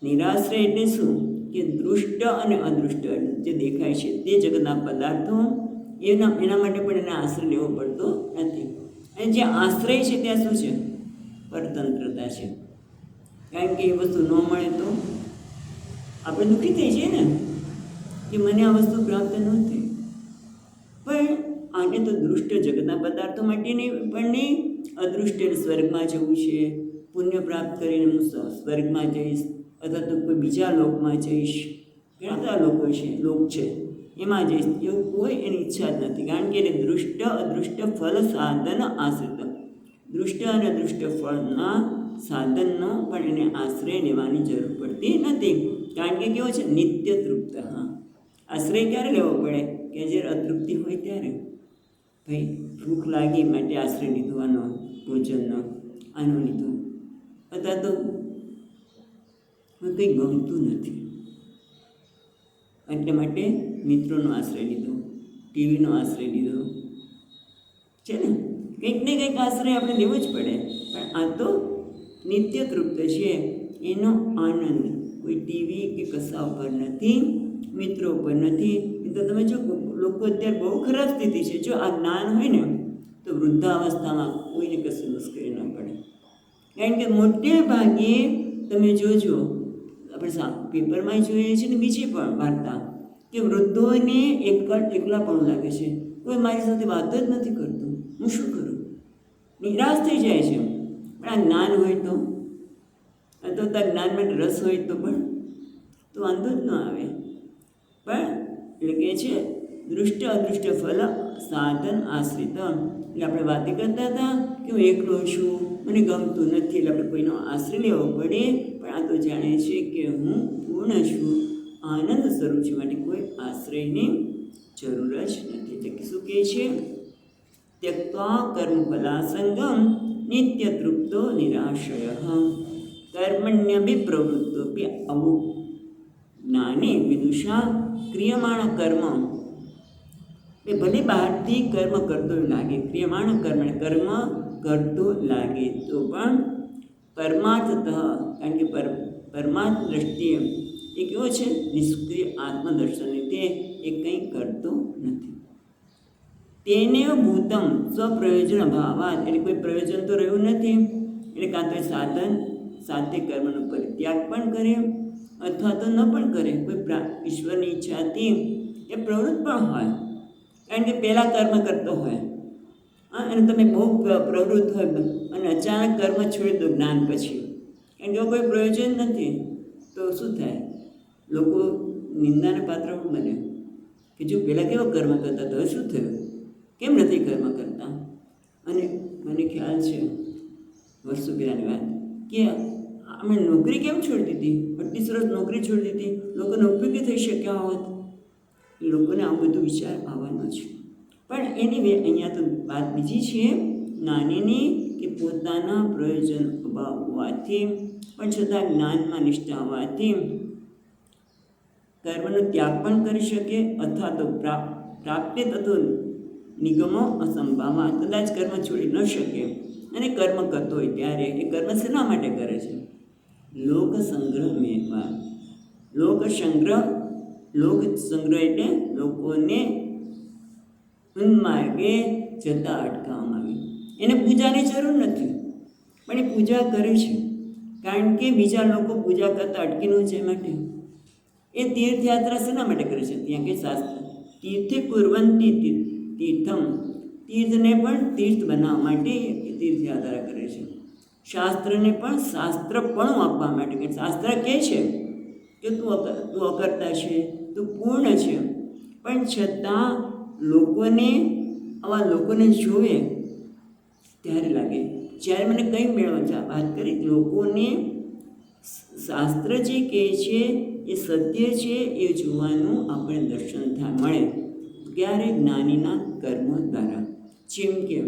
નિરાશ્રય એટલે શું? કે દૃષ્ટ અને અદૃષ્ટ જે દેખાય છે તે જગતના પદાર્થો એના માટે પણ એને આશ્રય લેવો પડતો નથી. અને જે આશ્રય છે ત્યાં શું છે? પરતંત્રતા છે. કારણ કે એ વસ્તુ ન મળે તો આપણે દુઃખી થઈ જઈએ ને કે મને આ વસ્તુ પ્રાપ્ત ન થઈ. પણ આને તો દૃષ્ટ જગતના પદાર્થો માટેની પણ નહીં, અદૃષ્ટ સ્વર્ગમાં જવું છે, પુણ્ય પ્રાપ્ત કરીને હું સ્વર્ગમાં જઈશ અથવા તો કોઈ બીજા લોકમાં જઈશ. ઘણા બધા લોકો છે, લોક છે એમાં જઈશ, એવું કોઈ એની ઈચ્છા જ નથી. કારણ કે એને દૃષ્ટ અદૃષ્ટ ફલ સાધન આશ્રિત. દૃષ્ટ અને દૃષ્ટ ફળના સાધનનો પણ એને આશ્રય લેવાની જરૂર પડતી નથી. કારણ કે કેવો છે? નિત્ય તૃપ્ત. હા, આશ્રય ક્યારે લેવો પડે? કે જ્યારે અતૃપ્તિ હોય ત્યારે. ભાઈ ભૂખ લાગી માટે આશ્રય લીધો, આનો ભોજનનો, આનો લીધો, અથવા તો કંઈ ગમતું નથી એટલે માટે મિત્રોનો આશ્રય લીધો, ટીવીનો આશ્રય લીધો છે ને. કંઈક ને કંઈક આશ્રય આપણે લેવો જ પડે. પણ આ તો નિત્ય તૃપ્ત છે, એનો આનંદ કોઈ ટીવી કે કશા ઉપર નથી, મિત્રો ઉપર નથી. એ તો તમે જો લોકો અત્યારે બહુ ખરાબ સ્થિતિ છે. જો આ જ્ઞાન હોય ને તો વૃદ્ધાવસ્થામાં કોઈને કશું મુશ્કેલી ન પડે. કારણ કે મોટે ભાગે તમે જોજો, આપણે પેપરમાં જોઈએ છીએ ને બીજી પણ વાર્તા, કે વૃદ્ધોને એકલા પણ લાગે છે. કોઈ મારી સાથે વાત જ નથી કરતું, હું શું કરું? નિરાશ થઈ જાય છે. પણ આ જ્ઞાન હોય તો, અથવા તો જ્ઞાન માટે રસ હોય તો પણ તો વાંધો જ ન આવે. પણ એટલે કહે છે દૃષ્ટ અદૃષ્ટ ફલ સાધન આશ્રિત. એટલે આપણે વાતે કરતા હતા કે હું એકલો છું, મને ગમતું નથી, એટલે આપણે કોઈનો આશ્રય લેવો પડે. પણ આ તો જાણે છે કે હું પૂર્ણ છું, આનંદ સ્વરૂપ છું, માટે કોઈ આશ્રયની જરૂર જ નથી. એટલે કે શું કહે છે? ત્યક્ત્વા કર્મફલાસંગમ નિત્ય તૃપ્તો નિરાશ્રય કર્મણ્યભિપ્રવૃત્તોપી અવજ્ઞાને વિદુષા ક્રિયમાણ કર્મ. એ ભલે બહારથી કર્મ કરતો લાગે, ક્રિયમાણ કર્મ કરતો લાગે તો પણ પરમાર્થતઃ, કારણ કે પરમાર્થ દ્રષ્ટિએ એ કેવો છે? નિષ્ક્રિય આત્મદર્શન રીતે એ કંઈ કરતો નથી. તેને ભૂતમ સ્વપ્રયોજન ભાવાત, એટલે કોઈ પ્રયોજન તો રહ્યું નથી. એટલે કાં તો સાધન સાથે કર્મનો પરિત્યાગ પણ કરે અથવા તો ન પણ કરે. કોઈ ઈશ્વરની ઈચ્છાથી એ પ્રવૃત્ત પણ હોય, કારણ કે પહેલાં કર્મ કરતો હોય અને તમે બહુ પ્રવૃત્ત હોય અને અચાનક કર્મ છોડી દો જ્ઞાન પછી, કારણ કે કોઈ પ્રયોજન નથી, તો શું થાય? લોકો નિંદાને પાત્ર બને કે જો પહેલાં કેવો કર્મ કરતા તો શું થયું, કેમ નથી કર્મ કરતા? અને મને ખ્યાલ છે વર્ષો પહેલાંની વાત કે અમે નોકરી કેમ છોડી દીધી, આટલી સરસ નોકરી છોડી દીધી, લોકોને ઉપયોગી થઈ શક્યા હોત. લોકોને આવું બધું વિચાર આવવાનો છે. પણ એની અહીંયા તો વાત બીજી છે નાનીની, કે પોતાના પ્રયોજન અભાવ હોવાથી પણ છતાં જ્ઞાનમાં નિષ્ઠા હોવાથી કર્મનો ત્યાગ પણ કરી શકે અથવા તો પ્રાપ્તિ તત્વ નિગમો અસંભાવા, કદાચ કર્મ છોડી ન શકે અને કર્મ કરતો હોય ત્યારે એ કર્મ શેના માટે કરે છે? લોક સંગ્રહ મેળવા. લોક સંગ્રહ એટલે લોકોને માર્ગે જતા અટકાવવામાં આવી. એને પૂજાની જરૂર નથી, પણ એ પૂજા કરે છે કારણ કે બીજા લોકો પૂજા કરતા અટકીનું છે માટે. એ તીર્થયાત્રા શેના માટે કરે છે? ત્યાં કે શાસ્ત્ર તીર્થે કુર્વંતી તીર્થમ, તીર્થને પણ તીર્થ બનાવવા માટે તીર્થયાત્રા કરે છે. શાસ્ત્રને પણ શાસ્ત્રપણું આપવા માટે, કે શાસ્ત્ર કહે છે કે તું અકર્તા છે, તું પૂર્ણ છે, પણ છતાં લોકોને જોવે ત્યારે લાગે જ્યારે મને કંઈ મેળવવા છે. વાત કરી લોકોને શાસ્ત્ર જે કહે છે એ સત્ય છે એ જોવાનું આપણે દર્શન થાય મળે ત્યારે જ્ઞાનીના કર્મો દ્વારા. જેમ કે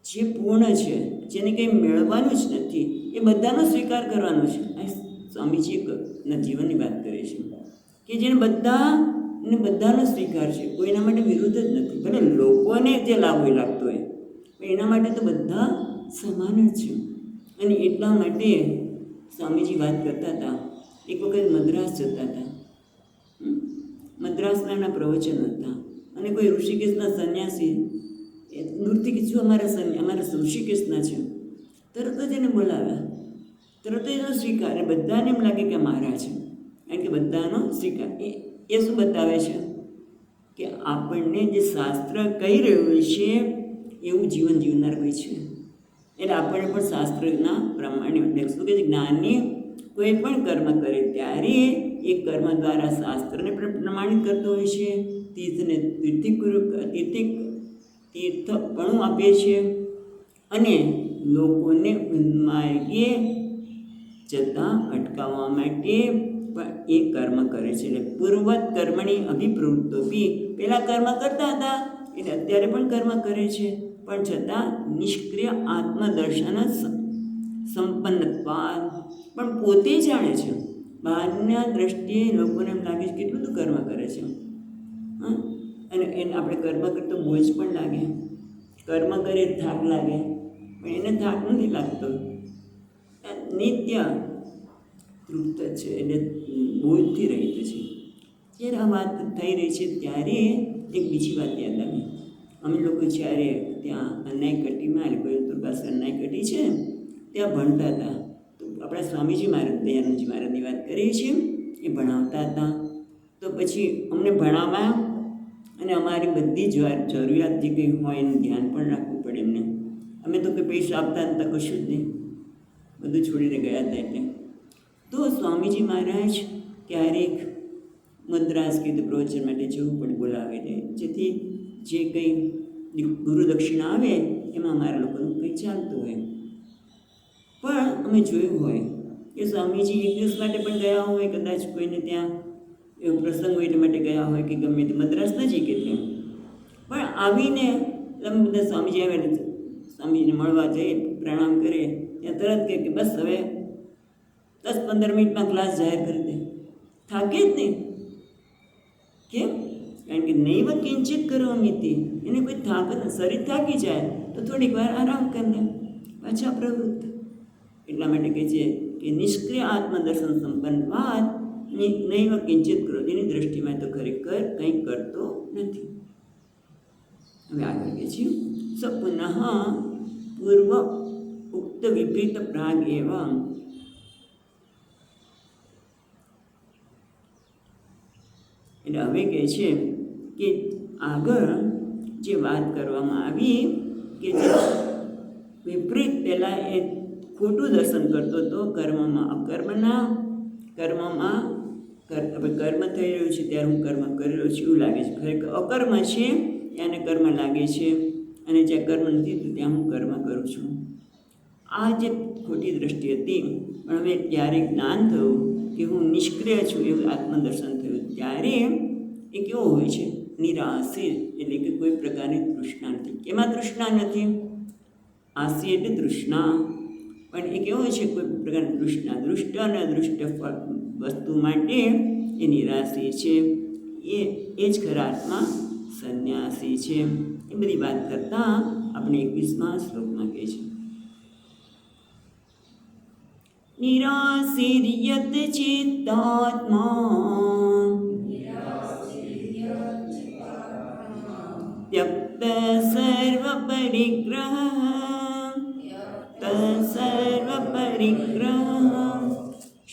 જે પૂર્ણ છે, જેને કંઈ મેળવવાનું જ નથી, એ બધાનો સ્વીકાર કરવાનો છે. આ સ્વામીજીના જીવનની વાત કરે છે કે જેને બધાનો સ્વીકાર છે, કોઈના માટે વિરુદ્ધ જ નથી. ભલે લોકોને જે લાભ હોય લાગતો હોય, પણ એના માટે તો બધા સમાન જ છે. અને એટલા માટે સ્વામીજી વાત કરતા હતા. એક વખત મદ્રાસ જતા હતા. મદ્રાસના એમના પ્રવચન હતા અને કોઈ ઋષિકેશના સંન્યાસી દૂરથી કીધું અમારા ઋષિકેશના છે. તરત જ એને બોલાવ્યા, તરત જ એનો સ્વીકાર. બધાને એમ લાગે કે મારા છે, કારણ કે બધાનો સ્વીકાર. એ શું બતાવે છે કે આપણને જે શાસ્ત્ર કહી રહ્યું છે એવું જીવન જીવનાર હોય છે. એટલે આપણે પણ શાસ્ત્રના પ્રમાણે શું કે જ્ઞાની કોઈ પણ કર્મ કરે ત્યારે એ કર્મ દ્વારા શાસ્ત્રને પણ પ્રમાણિત કરતો હોય છે, તીર્થને તીર્થપણું આપે છે અને લોકોને માર્ગે જતાં અટકાવવા માટે પણ એ કર્મ કરે છે. એટલે પૂર્વત કર્મણી અભિપ્રવૃત્તો બી પહેલાં કર્મ કરતા હતા એટલે અત્યારે પણ કર્મ કરે છે, પણ છતાં નિષ્ક્રિય આત્મદર્શન સંપન્નતા પણ પોતે જાણે છે. બહારના દ્રષ્ટિએ લોકોને એમ લાગે છે કેટલું બધું કર્મ કરે છે. અને એને આપણે કર્મ કરતો બોજ પણ લાગે, કર્મ કરે થાક લાગે, પણ એને થાક નથી લાગતો, નિત્ય તૃપ્ત છે, એટલે બોજથી રહિત છે. જ્યારે આ વાત થઈ રહી છે ત્યારે એક બીજી વાત યાદ આવી. અમે લોકો જ્યારે ત્યાં અન્યાય કટીમાં કોઈમ્બતુર પાસે અન્યાય કટી છે ત્યાં ભણતા હતા. તો આપણા સ્વામીજી મહારાજ દયાનંદજી મહારાજની વાત કરીએ છીએ, એ ભણાવતા હતા. તો પછી અમને ભણાવવા અને અમારી બધી જરૂરિયાત જે કંઈ હોય એનું ધ્યાન પણ રાખવું પડે એમને. અમે તો કંઈ પૈસા આપતા નતા, કશું જ નહીં, બધું છોડીને ગયા હતા. એટલે તો સ્વામીજી મહારાજ ક્યારેક મદ્રાસ કીધું પ્રવચન માટે જવું પડે, બોલાવે ને, જેથી જે કંઈ ગુરુદક્ષિણા આવે એમાં અમારા લોકોનું કંઈ ચાલતું હોય. પણ અમે જોયું હોય કે સ્વામીજી એક દિવસ માટે પણ ગયા હોય, કદાચ કોઈને ત્યાં એવો પ્રસંગ હોય એટલા માટે ગયા હોય કે ગમે તે મદ્રાસ નજીક એટલે, પણ આવીને તમે બધા સ્વામીજી આવે એટલે સ્વામીજીને મળવા જઈએ, પ્રણામ કરીએ, ત્યાં તરત કહે કે બસ હવે 10-15 મિનિટમાં ક્લાસ જાહેર કરી દે. થાકે જ નહીં. કેમ? કારણ કે નૈવ કિંચિત કરોમિતિ, એને કોઈ થાક જ, શરીર થાકી જાય તો થોડીક વાર આરામ કરીને પાછા પ્રવૃત્ત. એટલા માટે કહે છે કે નિષ્ક્રિય આત્મદર્શન સંપન્ન વાત નૈવ કિંચિત કરો, એની દ્રષ્ટિમાં તો ખરેખર કંઈ કરતો નથી. હવે આગળ કહે છે સ પુનઃ પૂર્વ ઉક્ત વિપરીત પ્રાગ એવં. એટલે હવે કહે છે કે આગળ જે વાત કરવામાં આવી કે જે વિપરીત પહેલાં એ ખોટું દર્શન કરતો હતો કર્મમાં, કર્મ થઈ રહ્યું છે ત્યારે હું કર્મ કરી રહ્યો છું એવું લાગે છે, ખરેખર અકર્મ છે ત્યાંને કર્મ લાગે છે, અને જ્યાં કર્મ નથી ત્યાં હું કર્મ કરું છું. આ જે ખોટી દ્રષ્ટિ હતી, પણ હવે ત્યારે જ્ઞાન થયું કે હું નિષ્ક્રિય છું એવું આત્મદર્શન થયું, ત્યારે એ કેવો હોય છે? નિરાશિર, એટલે કે કોઈ પ્રકારની તૃષ્ણા નથી. કેમાં તૃષ્ણા નથી? આશી એટલે તૃષ્ણા, પણ એ કેવો છે? કોઈ પ્રકારની તૃષ્ણા, દૃષ્ટ અને અદૃષ્ટ વસ્તુ માટે એ નિરાશી છે. એ જ ખરા આત્મા સંન્યાસી છે. એ બધી વાત કરતાં આપણે 21મા શ્લોકમાં કહે છે નિરાશિર્યત ચિત્તાત્મા त्यक्त सर्व परिग्रह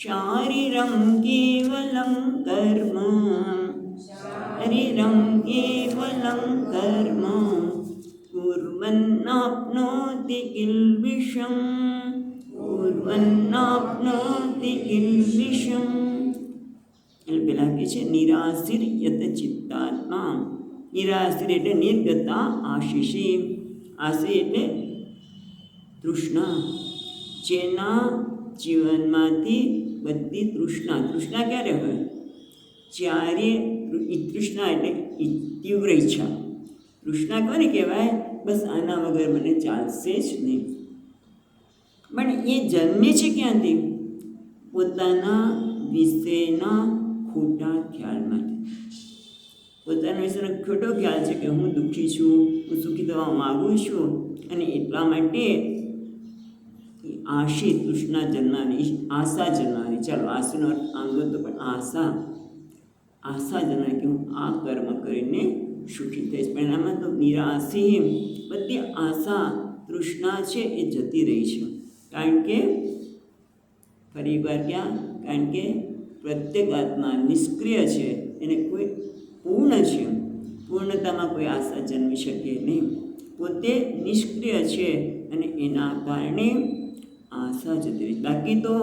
शारीरं केवलं कर्म कुर्वन्नाप्नोति किल्बिषम् એટલે પેલા કહે છે નિરાશિર યત ચિત્તાત્મા. નિરાશિર એટલે નિર્ગતા આશીષી, આશી એટલે તૃષ્ણા, જેના જીવનમાંથી બધી તૃષ્ણા ક્યારે હોય? જ્યારે તૃષ્ણા એટલે તીવ્ર ઈચ્છા. તૃષ્ણા કોને કહેવાય? બસ આના વગર મને ચાલશે જ નહીં. પણ એ જન્મે છે ક્યાંથી? પોતાના વિશેના ખોટા ખ્યાલમાંથી. પોતાના વિશેનો ખોટો ખ્યાલ છે કે હું દુઃખી છું, હું સુખી થવા માગું છું, અને એટલા માટે આશી તૃષ્ણા જન્માની, આશા જન્માની. ચાલો, આશુનો અર્થ આમ તો પણ આશા જન્માની કે હું આ કર્મ કરીને સુખી થઈશ. પણ એનામાં તો નિરાશી, બધી આશા તૃષ્ણા છે એ જતી રહી છે. કારણ કે ફરી એકવાર ક્યાં? કારણ કે પ્રત્યેક આત્મા નિષ્ક્રિય છે, એને કોઈ પૂર્ણ છે, પૂર્ણતામાં કોઈ આશા જન્મી શકે નહીં. પોતે નિષ્ક્રિય છે અને એના કારણે આશા જતી રહી. બાકી તો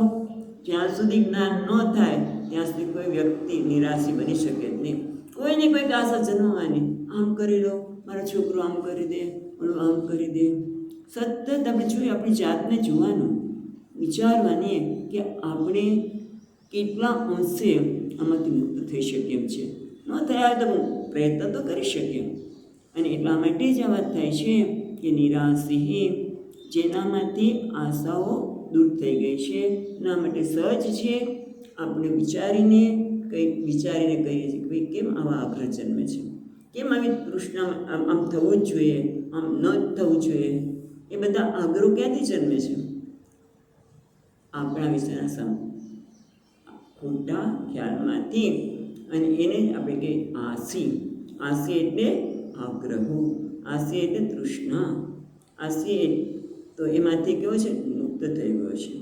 જ્યાં સુધી જ્ઞાન ન થાય ત્યાં સુધી કોઈ વ્યક્તિ નિરાશી બની શકે જ નહીં. કોઈને કોઈક આશા જન્મવાની, આમ કરી લો, મારો છોકરો આમ કરી દે, ઓલું આમ કરી દે. સતત આપણે જોઈએ, આપણી જાતને જોવાનું, વિચારવાની કે આપણે કેટલા અંશે આમાંથી મુક્ત થઈ શકીએ એમ છે. ન થયા તો પ્રયત્ન તો કરી શકીએ. અને એટલા માટે જ આ વાત થાય છે કે નિરાશી, જેનામાંથી આશાઓ દૂર થઈ ગઈ છે, એના માટે સહજ છે આપણે વિચારીને કહીએ છીએ કે કેમ આવા આગ્રહ જન્મે છે, કેમ આવી તૃષ્ણા, આમ થવું જ જોઈએ, આમ ન થવું જોઈએ. એ બધા આગ્રહો ક્યાંથી જન્મે છે? આપણા વિશેના ખોટા ખ્યાલમાંથી. અને એને જ આપણે કહીએ આશી એટલે આગ્રહો, આશી એટલે તૃષ્ણા, આશી તો એમાંથી કેવો છે? મુક્ત થઈ ગયો છે.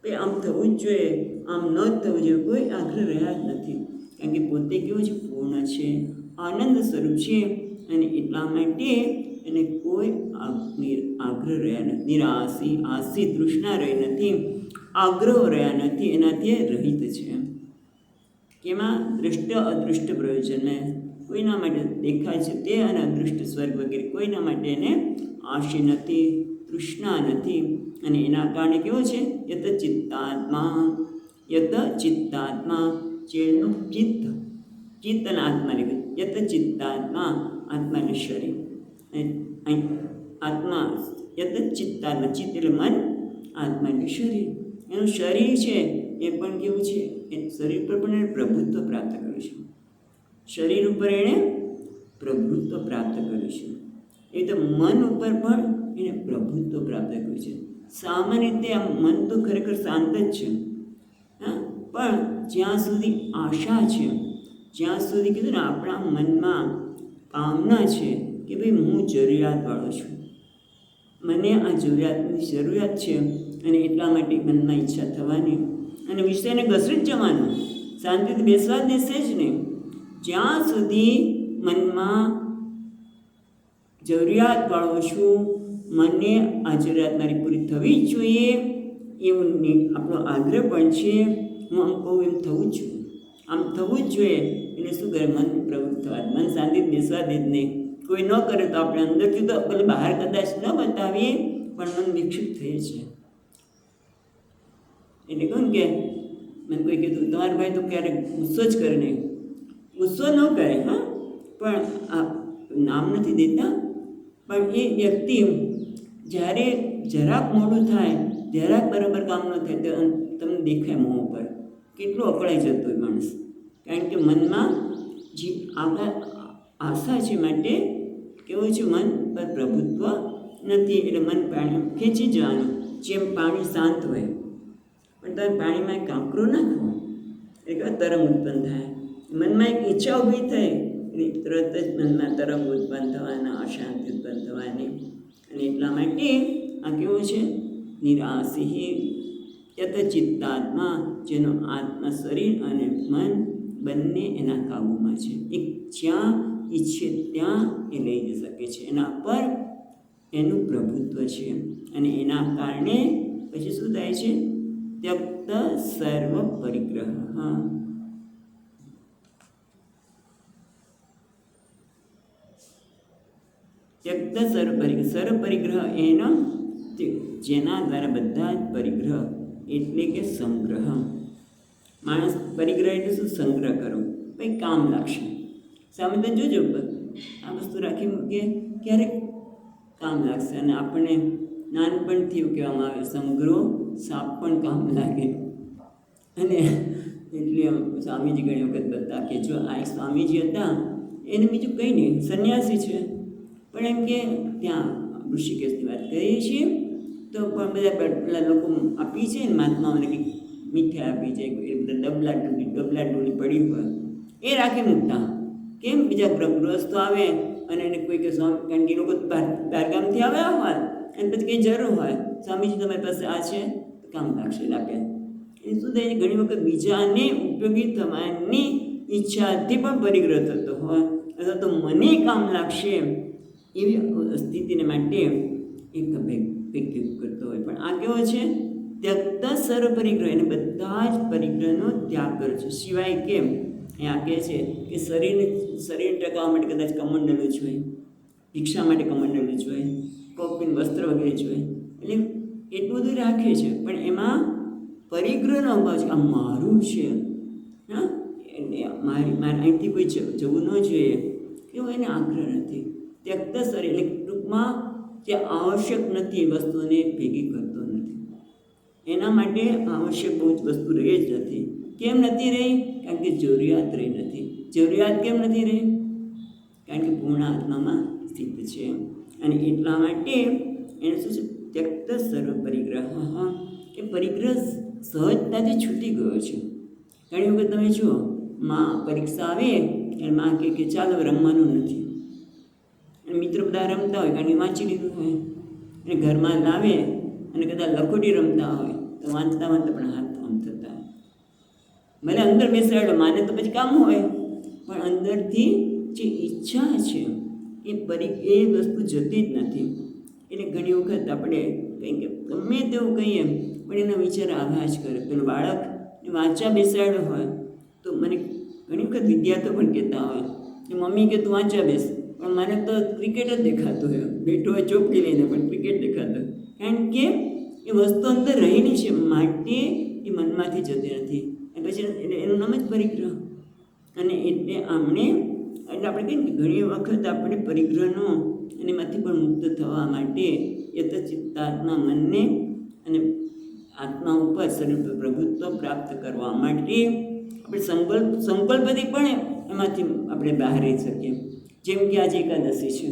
ભાઈ આમ થવું જ જોઈએ, આમ ન થવું જોઈએ, કોઈ આગ્રહ રહ્યા જ નથી. કારણ કે પોતે કેવો છે? પૂર્ણ છે, આનંદ સ્વરૂપ છે. અને એટલા માટે એને કોઈ આગ્રહ રહ્યા નથી. નિરાશી, આશી તૃષ્ણા રહી નથી, આગ્રહો રહ્યા નથી, એનાથી રહિત છે. કેમાં? દૃષ્ટ અદૃષ્ટ પ્રયોજન, કોઈના માટે દેખાય છે તે અને અદૃષ્ટ સ્વર્ગ વગેરે કોઈના માટે એને આશી નથી, તૃષ્ણા નથી. અને એના કારણે કેવો છે? યત ચિત્તાત્મા, જેનું ચિત્ત અને આત્મા લીધું. યત ચિત્તાત્મા, આત્મા એટલે શરીર, આત્મા યત ચિત્તાત્મા, ચિત્ત એટલે મન, આત્મા એટલે શરીર. એનું શરીર છે એ પણ કેવું છે? એ શરીર પર પણ એણે પ્રભુત્વ પ્રાપ્ત કર્યું છે. શરીર ઉપર એણે પ્રભુત્વ પ્રાપ્ત કર્યું છે. એ તો મન ઉપર પણ એણે પ્રભુત્વ પ્રાપ્ત કર્યું છે. સામાન્ય રીતે આ મન તો ખરેખર શાંત જ છે, હા, પણ જ્યાં સુધી આશા છે, જ્યાં સુધી કીધું ને આપણા મનમાં કામના છે કે ભાઈ હું જરૂરિયાતવાળો છું, મને આ જરૂરિયાત છે, અને એટલા માટે મનમાં ઈચ્છા થવાની અને વિષયને ઘસરી જ જવાનું, શાંતિથી બેસવા જ દેશે જ નહીં. જ્યાં સુધી મનમાં જરૂરિયાતવાળો છું, મને આ જરૂરિયાત મારી પૂરી થવી જ જોઈએ એવું આપણો આગ્રહ પણ છે. હું આમ કહું એમ થવું જ જોઈએ, આમ થવું જ જોઈએ. એટલે શું કરે? મન પ્રવૃત્ત થવા, મન શાંતિથી બેસવા દે જ નહીં. કોઈ ન કરે તો આપણે અંદરથી તો ભલે બહાર કદાચ ન બતાવીએ પણ મન વિક્ષિપ્ત થઈ છે. એટલે કહું કે મેં કોઈ કીધું તમારા ભાઈ તો ક્યારેક ગુસ્સો જ કરે નહીં, ગુસ્સો ન કરે, હા, પણ આ નામ નથી દેતા, પણ એ વ્યક્તિ જ્યારે જરાક મોડું થાય, જરાક બરાબર કામ ન થાય તો તમને દેખાય મોં ઉપર કેટલો અકળાઈ જતો હોય માણસ. કારણ કે મનમાં જે આપણા આશા છે માટે કેવું છે? મન પર પ્રભુત્વ નથી. એટલે મન પાણી ખેંચી જવાનું, જેમ પાણી શાંત હોય પણ તમે પાણીમાં એક કાંકરો નાખો એટલે તરંગ ઉત્પન્ન થાય. મનમાં એક ઈચ્છા ઊભી થઈ એટલે તરત જ મનમાં તરંગ ઉત્પન્ન થવાના, અશાંતિ ઉત્પન્ન થવાની. અને એટલા માટે આ કેવું છે? નિરાશી યત ચિત્તાત્મા, જેનો આત્મા, શરીર અને મન બંને એના કાબૂમાં છે. એક જ્યાં ઈચ્છે ત્યાં એ લઈ જઈ શકે છે, એના પર એનું પ્રભુત્વ છે. અને એના કારણે પછી શું થાય છે? ત્યક્ત સર્વ પરિગ્રહ, ત્યક્ત સર્વ પરિગ્રહ એનો જેના દ્વારા બધા જ પરિગ્રહ એટલે કે સંગ્રહ. માણસ પરિગ્રહ એટલે શું? સંગ્રહ કરો, કંઈ કામ લાગશે. સામે તો જોજો આ વસ્તુ રાખી મૂકીએ ક્યારેક કામ લાગશે. અને આપણને નાનપણથી એવું કહેવામાં આવે સંગ્રહ સાપ પણ કામ લાગે. અને એટલે સ્વામીજી ઘણી વખત બતા કે જો આ સ્વામીજી હતા એને બીજું કંઈ નહીં, સંન્યાસી છે, પણ એમ કે ત્યાં ઋષિકેશની વાત કરીએ છીએ તો પણ બધા પેલા લોકો આપી છે ને મહાત્માઓને કંઈક મીઠાઈ આપી છે, એ બધા ડબલા ડોલી પડી હોય એ રાખી મૂકતા. કેમ? બીજા ગૃહસ્થો આવે અને એને કોઈ કે સ્વામી, કારણ કે એ લોકો બહારગામથી આવ્યા હોય અને પછી કંઈ જરૂર હોય, સ્વામીજી તમારી પાસે આ છે તો કામ લાગશે આપે. એ શું થાય છે, ઘણી વખત બીજાને ઉપયોગી થવાની ઈચ્છાથી પણ પરિગ્રહ થતો હોય, અથવા તો મને કામ લાગશે એવી સ્થિતિને માટે એક વ્યક્તિ કરતો હોય. પણ આ કેવો છે? ત્યક્ત સર્વ પરિગ્રહ, એને બધા જ પરિગ્રહનો ત્યાગ કરે છે. સિવાય કેમ? અહીંયા કહે છે કે શરીરને ટકાવવા માટે કદાચ કમંડલું જોઈએ, ભિક્ષા માટે કમંડલું જોઈએ, કૌપિન વસ્ત્ર વગેરે જોઈએ, એટલે એટલું બધું રાખે છે, પણ એમાં પરિગ્રહનો અભાવ છે. આ મારું છે, હા, મારે અહીંથી કોઈ જવું ન જોઈએ એવો એને આગ્રહ નથી. ત્યક્ત શરીર એટલે ટૂંકમાં જે આવશ્યક નથી એ વસ્તુને ભેગી કરતો નથી. એના માટે આવશ્યક બહુ જ વસ્તુ રહી જ નથી. કેમ નથી રહી? કારણ કે જરૂરિયાત રહી નથી. જરૂરિયાત કેમ નથી રહી? કારણ કે પૂર્ણ આત્મામાં સ્થિત છે. અને એટલા માટે એને શું છે? ત્યક્ત સર્વ પરિગ્રહ. એ પરિગ્રહ સહજતાથી છૂટી ગયો છે. ઘણી વખત તમે જુઓ, માં પરીક્ષા આવે અને માં કે ચાલો રમવાનું નથી, અને મિત્રો બધા રમતા હોય કારણ કે વાંચી લીધું હોય, અને ઘરમાં લાવે અને કદાચ લખોટી રમતા હોય તો વાંચતા પણ હાથ આમ થતા હોય. મને અંદર બેસાડો, માને તો પછી કામ હોય, પણ અંદરથી જે ઈચ્છા છે એ વસ્તુ જતી જ નથી. એટલે ઘણી વખત આપણે કંઈ કે ગમે તેવું કહીએ પણ એના વિચાર આવ્યા જ કરે. પેલું બાળક વાંચવા બેસાડ્યો હોય તો મને ઘણી વખત વિદ્યાર્થીઓ પણ કહેતા હોય કે મમ્મી કે તું વાંચવા બેસ, પણ મને તો ક્રિકેટ જ દેખાતું હોય, બેઠો હોય ચોપડી લઈને પણ ક્રિકેટ દેખાતું હોય. કારણ કે એ વસ્તુ અંદર રહેલી છે, માટે એ મનમાંથી જતી નથી. અને પછી એટલે એનું નામ જ પરિગ્રહ. અને એટલે આપણે કહીએ કે ઘણી વખત આપણે પરિગ્રહનો અને એમાંથી પણ મુક્ત થવા માટે યથચિત્તાત્મા મનને અને આત્મા ઉપર શરીર પર પ્રભુત્વ પ્રાપ્ત કરવા માટે આપણે સંકલ્પથી પણ એમાંથી આપણે બહાર રહી શકીએ. જેમ કે આજે એકાદશી છે,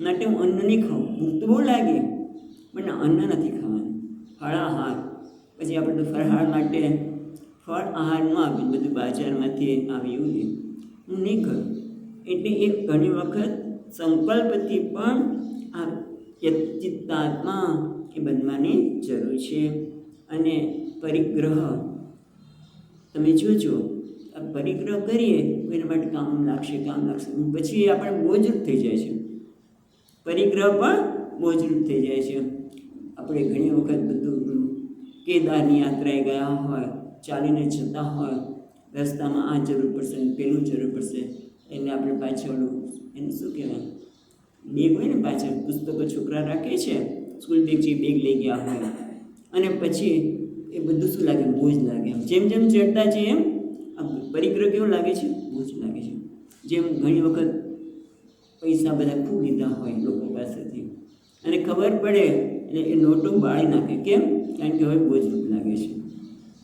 માટે હું અન્ન નહીં ખાઉં, ભૂખ તો બહુ લાગે પણ અન્ન નથી ખાવાનું, ફળાહાર. પછી આપણે તો ફળાહાર માટે ફળ આહાર ન આપ્યું, બધું બજારમાંથી આવ્યું ને હું નહીં કરું. એટલે એ ઘણી વખત સંકલ્પથી પણ આ ચિત્તાત્મા એ બનવાની જરૂર છે. અને પરિગ્રહ તમે જોજો, આ પરિગ્રહ કરીએ એના માટે કામ લાગશે, પછી એ આપણે બોજરૂપ થઈ જાય છે. પરિગ્રહ પણ બોજરૂપ થઈ જાય છે. આપણે ઘણી વખત બધું કેદારની યાત્રાએ ગયા હોય, ચાલીને જતા હોય, રસ્તામાં આ જરૂર પડશે ને પેલું જરૂર પડશે, એટલે આપણે પાછળ એને શું કહેવાય, બેગ હોય ને પાછળ પુસ્તકો છોકરા રાખે છે, સ્કૂલ બેગ જે બેગ લઈ ગયા હોય, અને પછી એ બધું શું લાગે? બોજ લાગે. જેમ જેમ ચડતા છે એમ આ પરિગ્રહ કેવો લાગે છે? બોજ લાગે છે. જેમ ઘણી વખત પૈસા બધા ખૂબ લીધા હોય લોકો પાસેથી અને ખબર પડે એટલે એ નોટો બાળી નાખે. કેમ? કારણ કે હવે બોજરૂપ લાગે છે.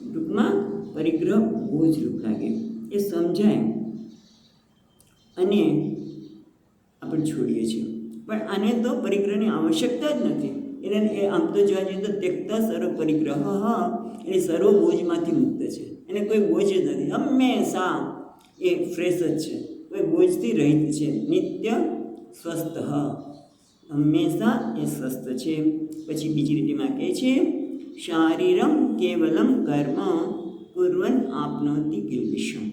ટૂંકમાં પરિગ્રહ બોજરૂપ લાગે એ સમજાય અને આપણે છોડીએ છીએ. પણ આને તો પરિગ્રહની આવશ્યકતા જ નથી. એટલે એ આમ તો જોવા જઈએ તો ત્યક્ત સર્વ પરિગ્રહ, એટલે સર્વ બોજમાંથી મુક્ત છે. એને કોઈ બોજ જ નથી, હંમેશા એ ફ્રેશ જ છે, કોઈ બોજથી રહિત છે. નિત્ય સ્વસ્થ, હંમેશા એ સ્વસ્થ છે. પછી બીજી રીતિમાં કહે છે, શારીરમ કેવલમ કર્મ કુર્વન આપનોતિ કિલ્બિષમ.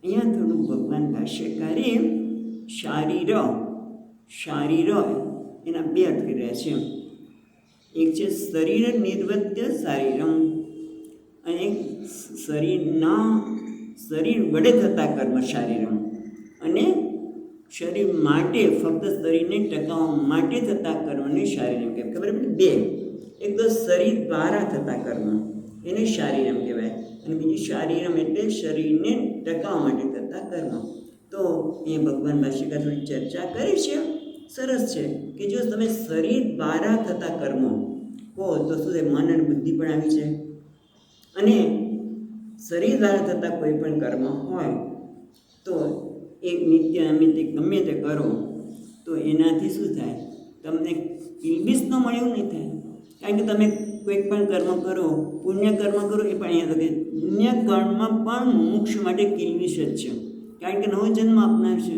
અહીંયા થોડું ભગવાન ભાષ્યકારે શારીર એના બે અર્થ કરી રહ્યા છે. એક છે શરીર નિર્વત્ય શારીરમ, અને શરીર વડે થતા કર્મ શારીરમ, અને શરીર માટે ફક્ત શરીરને ટકાવવા માટે થતા કર્મને શારીરમ કહેવાય. ખબર પડી? બે, એક તો શરીર દ્વારા થતા કર્મ એને શારીરમ કહેવાય, અને બીજું શારીરમ એટલે શરીરને ટકાવવા માટે થતા કર્મ. તો એ ભગવાન ભાષ્યકાર થોડી ચર્ચા કરી છે, સરસ છે કે જો તમે શરીર દ્વારા થતા કર્મો કહો તો શું છે? મન અને બુદ્ધિ પણ આવી છે, અને શરીર દ્વારા થતા કોઈ પણ કર્મ હોય તો એક નિત્ય નૈમિત્તિક ગમે તે કરો તો એનાથી શું થાય, તમને કિલ્બિશ ન મળે એવું નહીં થાય. કારણ કે તમે કોઈક પણ કર્મ કરો, પુણ્ય કર્મ કરો, એ પણ અહીંયા લગે પુણ્ય કર્મ પણ મોક્ષ માટે કિલ્બિશ જ છે. કારણ કે નવો જન્મ આપનાર છે,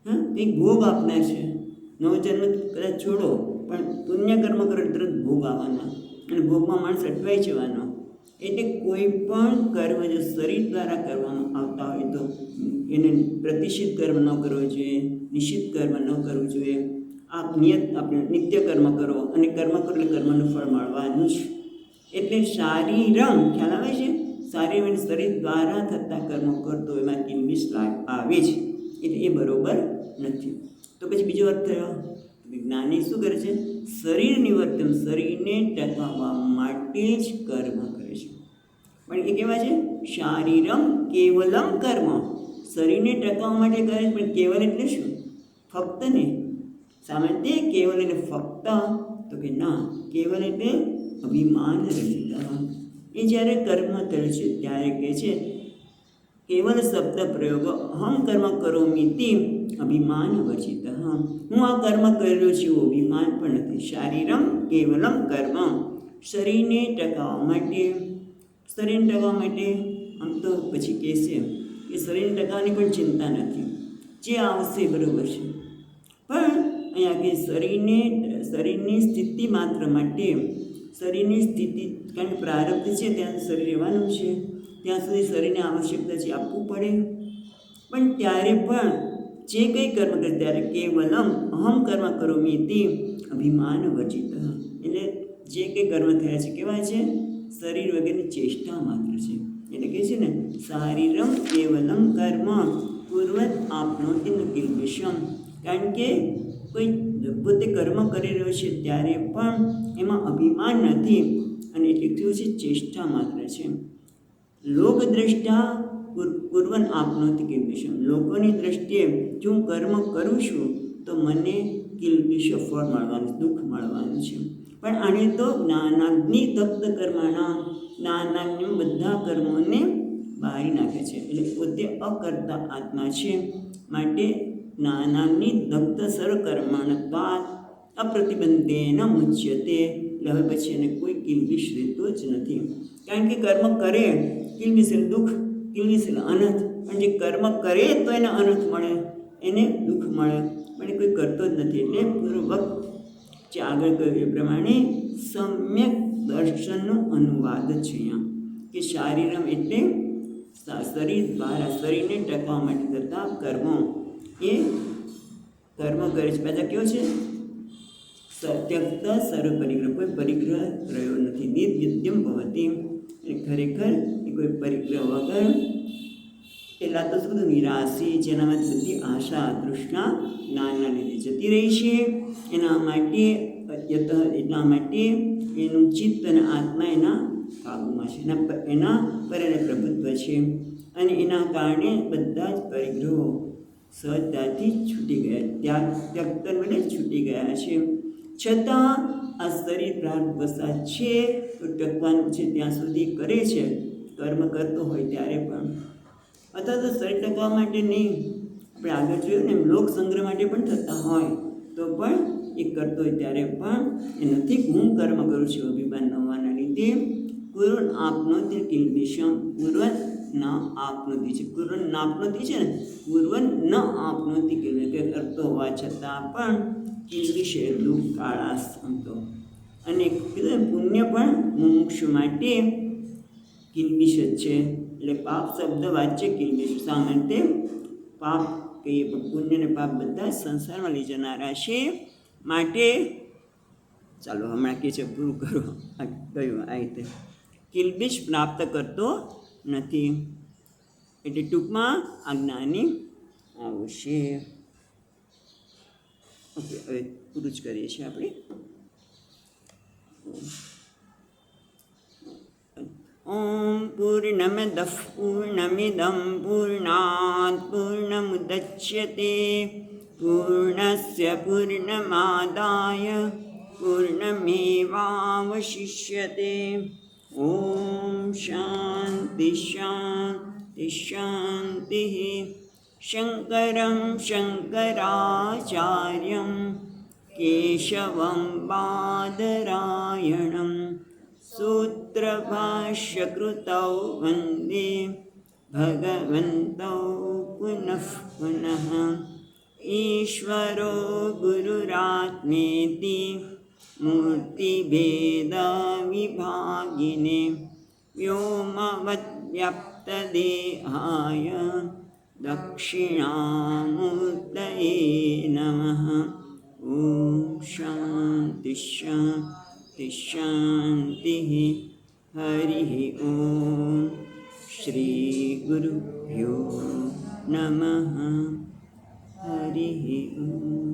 કંઈક ભોગ આપનાર છે. નવો જન્મ કદાચ છોડો, પણ પુણ્ય કર્મ કરો તરત ભોગ આવવાના, અને ભોગમાં માણસ અટવાઈ જવાનો. એટલે કોઈ પણ કર્મ જો શરીર દ્વારા કરવામાં આવતા હોય તો એને પ્રતિષિદ્ધ કર્મ ન કરવો જોઈએ, નિષિદ્ધ કર્મ ન કરવું જોઈએ. આ નિયત આપણે નિત્ય કર્મ કરો, અને કર્મ કરો એટલે કર્મનું ફળ મળવાનું જ. એટલે શારીરમ ખ્યાલ આવે છે, શારીર અને શરીર દ્વારા થતા કર્મો કરતો એમાં કિલ્બિશ આવે છે, એટલે એ બરોબર નથી. તો પછી બીજો અર્થ થયો, જ્ઞાની શું કરે છે, શરીર નિવર્તન, શરીરને ટકાવવા માટે જ કર્મ કરે છે. પણ એ કેવા છે, શારીરમ કેવલમ કર્મ, શરીરને ટકાવવા માટે કરે છે. પણ કેવલ એટલે શું, ફક્ત ને? સામાન્ય કેવલ એટલે ફક્ત, તો કે ના, કેવલ એટલે અભિમાન રહિત. એ જ્યારે કર્મ કરે છે ત્યારે કહે છે કેવલ શબ્દ પ્રયોગ અહમ કર્મ કરોમિતિ અભિમાન વર્જિત. હું આ કર્મ કરી રહ્યો છું એવું અભિમાન પણ નથી. શારીરમ કેવલમ કર્મ, શરીરને ટકાવવા માટે. શરીરને ટકાવવા માટે આમ તો પછી કહેશે કે શરીરને ટકાવવાની પણ ચિંતા નથી, જે આવશે બરાબર છે. પણ અહીંયા કે શરીરની સ્થિતિ માત્ર માટે, શરીરની સ્થિતિ, કારણ કે પ્રારબ્ધ છે ત્યાં શરીર રહેવાનું છે, ત્યાં સુધી શરીરને આવશ્યકતા છે, આપવું પડે. પણ ત્યારે પણ જે કંઈ કર્મ કરે ત્યારે કેવલમ અહમ કર્મ કરોમિતિ અભિમાન વર્જિત. એટલે જે કંઈ કર્મ થયા છે કેવા છે, શરીર વગેરેની ચેષ્ટા માત્ર છે. એટલે કહે છે ને, શારીરમ કેવલમ કર્મ પૂર્વત આપનોતિ ન કિલ્બિષમ. કારણ કે કોઈ પોતે કર્મ કરી રહ્યો છે ત્યારે પણ એમાં અભિમાન નથી, અને એટલે કેવું છે, ચેષ્ટા માત્ર છે. લોકદ્રષ્ટા પૂર્વન આપનોતિ કિલ્બિષમ, લોકોની દ્રષ્ટિએ જો હું કર્મ કરું છું તો મને કિલ્બિષ ફળ મળવાનું, દુઃખ મળવાનું છે. પણ આને તો જ્ઞાનાગ્નિ તપ્ત કર્મણા, જ્ઞાનાગ્નિ બધા કર્મોને બાળી નાખે છે. એટલે પોતે અકર્તા આત્મા છે, માટે જ્ઞાનાગ્નિ દગ્ધ સર્વકર્મણત્વાત્ અપ્રતિબંધેન મુચ્યતે. એટલે હવે પછી એને કોઈ કિલ્બિષ રહેતો જ નથી. કારણ કે કર્મ કરે, કિલ્બિષ એટલે દુઃખ, કિલ્બિષ એટલે અનર્થ. પણ જે કર્મ કરે તો એને અનર્થ મળે, એને દુઃખ મળે, પણ એ કોઈ કરતો જ નથી. એટલે પૂર્વક જે આગળ કહ્યું એ પ્રમાણે સમ્યક દર્શનનો અનુવાદ છે અહીંયા, કે શારીરમ એટલે શરીર દ્વારા, શરીરને ટકાવવા માટે થતા કર્મો, એ કર્મ કરે છે. પાછા કેવો છે, સત્યક્ત સર્વ પરિગ્રહ, કોઈ પરિગ્રહ રહ્યો નથી. નિર્યુદ્ધમ ભવતી, એટલે ખરેખર એ કોઈ પરિગ્રહ વગર, પહેલાં તો શું નિરાશી, જેનામાં બધી આશા તૃષ્ણા જ્ઞાનના લીધે જતી રહી છે. એના માટે એટલા માટે એનું ચિત્ત અને આત્મા એના કાબૂમાં છે, એના પર એને પ્રભુત્વ છે, અને એના કારણે બધા જ પરિગ્રહો સહજતાથી છૂટી ગયા, ત્યક્તન વડે છૂટી ગયા છે. છતાં આ શરીર પ્રાર્થ વસા છે તો ટકવાનું છે ત્યાં સુધી કરે છે, કર્મ કરતો હોય ત્યારે પણ. અથવા તો શરીર ટકવા માટે નહીં, આપણે આગળ જોયું ને, લોક સંગ્રહ માટે પણ થતા હોય તો પણ એ કરતો હોય ત્યારે પણ એ નથી હું કર્મ કરું છું અભિમાન ન હોવાના લીધે. પૂર્વ આપનોતિ કિલ્બિષમ, પૂર્વ ન આપનોતિ છે, પૂર્વ નાપનોતિ છે ને, પૂર્વ ન આપનોતિ કિલ્બિષ, કે કરતો હોવા છતાં પણ કિલ્બિષ એટલું કાળાશ સમતો. અને કીધું પુણ્ય પણ મુમુક્ષુ માટે કિલ્બિષ જ છે. એટલે પાપ શબ્દ વાચ્ય કિલ્બિષ, સામાન્ય પાપ કહીએ પણ પુણ્ય અને પાપ બધા સંસારમાં લઈ જનારા છે. માટે ચાલો હમણાં કહે છે પૂરું કરો, કહ્યું આ રીતે કિલ્બિષ પ્રાપ્ત કરતો નથી. એટલે ટૂંકમાં આ જ્ઞાની આવશે. ઓકે, હવે પૂરું જ કરીએ છીએ આપણે. ઓમ પૂર્ણમદઃ પૂર્ણમિદં પૂર્ણાત પૂર્ણમુદચ્યતે પૂર્ણસ્ય પૂર્ણમાદાય પૂર્ણમેવાવશિષ્યતે. ઓમ શાંતિ શાંતિ શાંતિ. शङ्करं शङ्कराचार्यं केशवं बादरायणं सूत्रभाष्यकृतौ वन्दे भगवन्तौ पुनः पुनः। ईश्वरो गुरुरात्मेति मूर्तिभेदविभागिने व्योमवद्व्याप्तदेहाय दक्षिणामूर्तये नमः। ॐ शान्ति शान्ति शान्तिः। हरिः ॐ। श्रीगुरुभ्यो नमः। हरिः ॐ।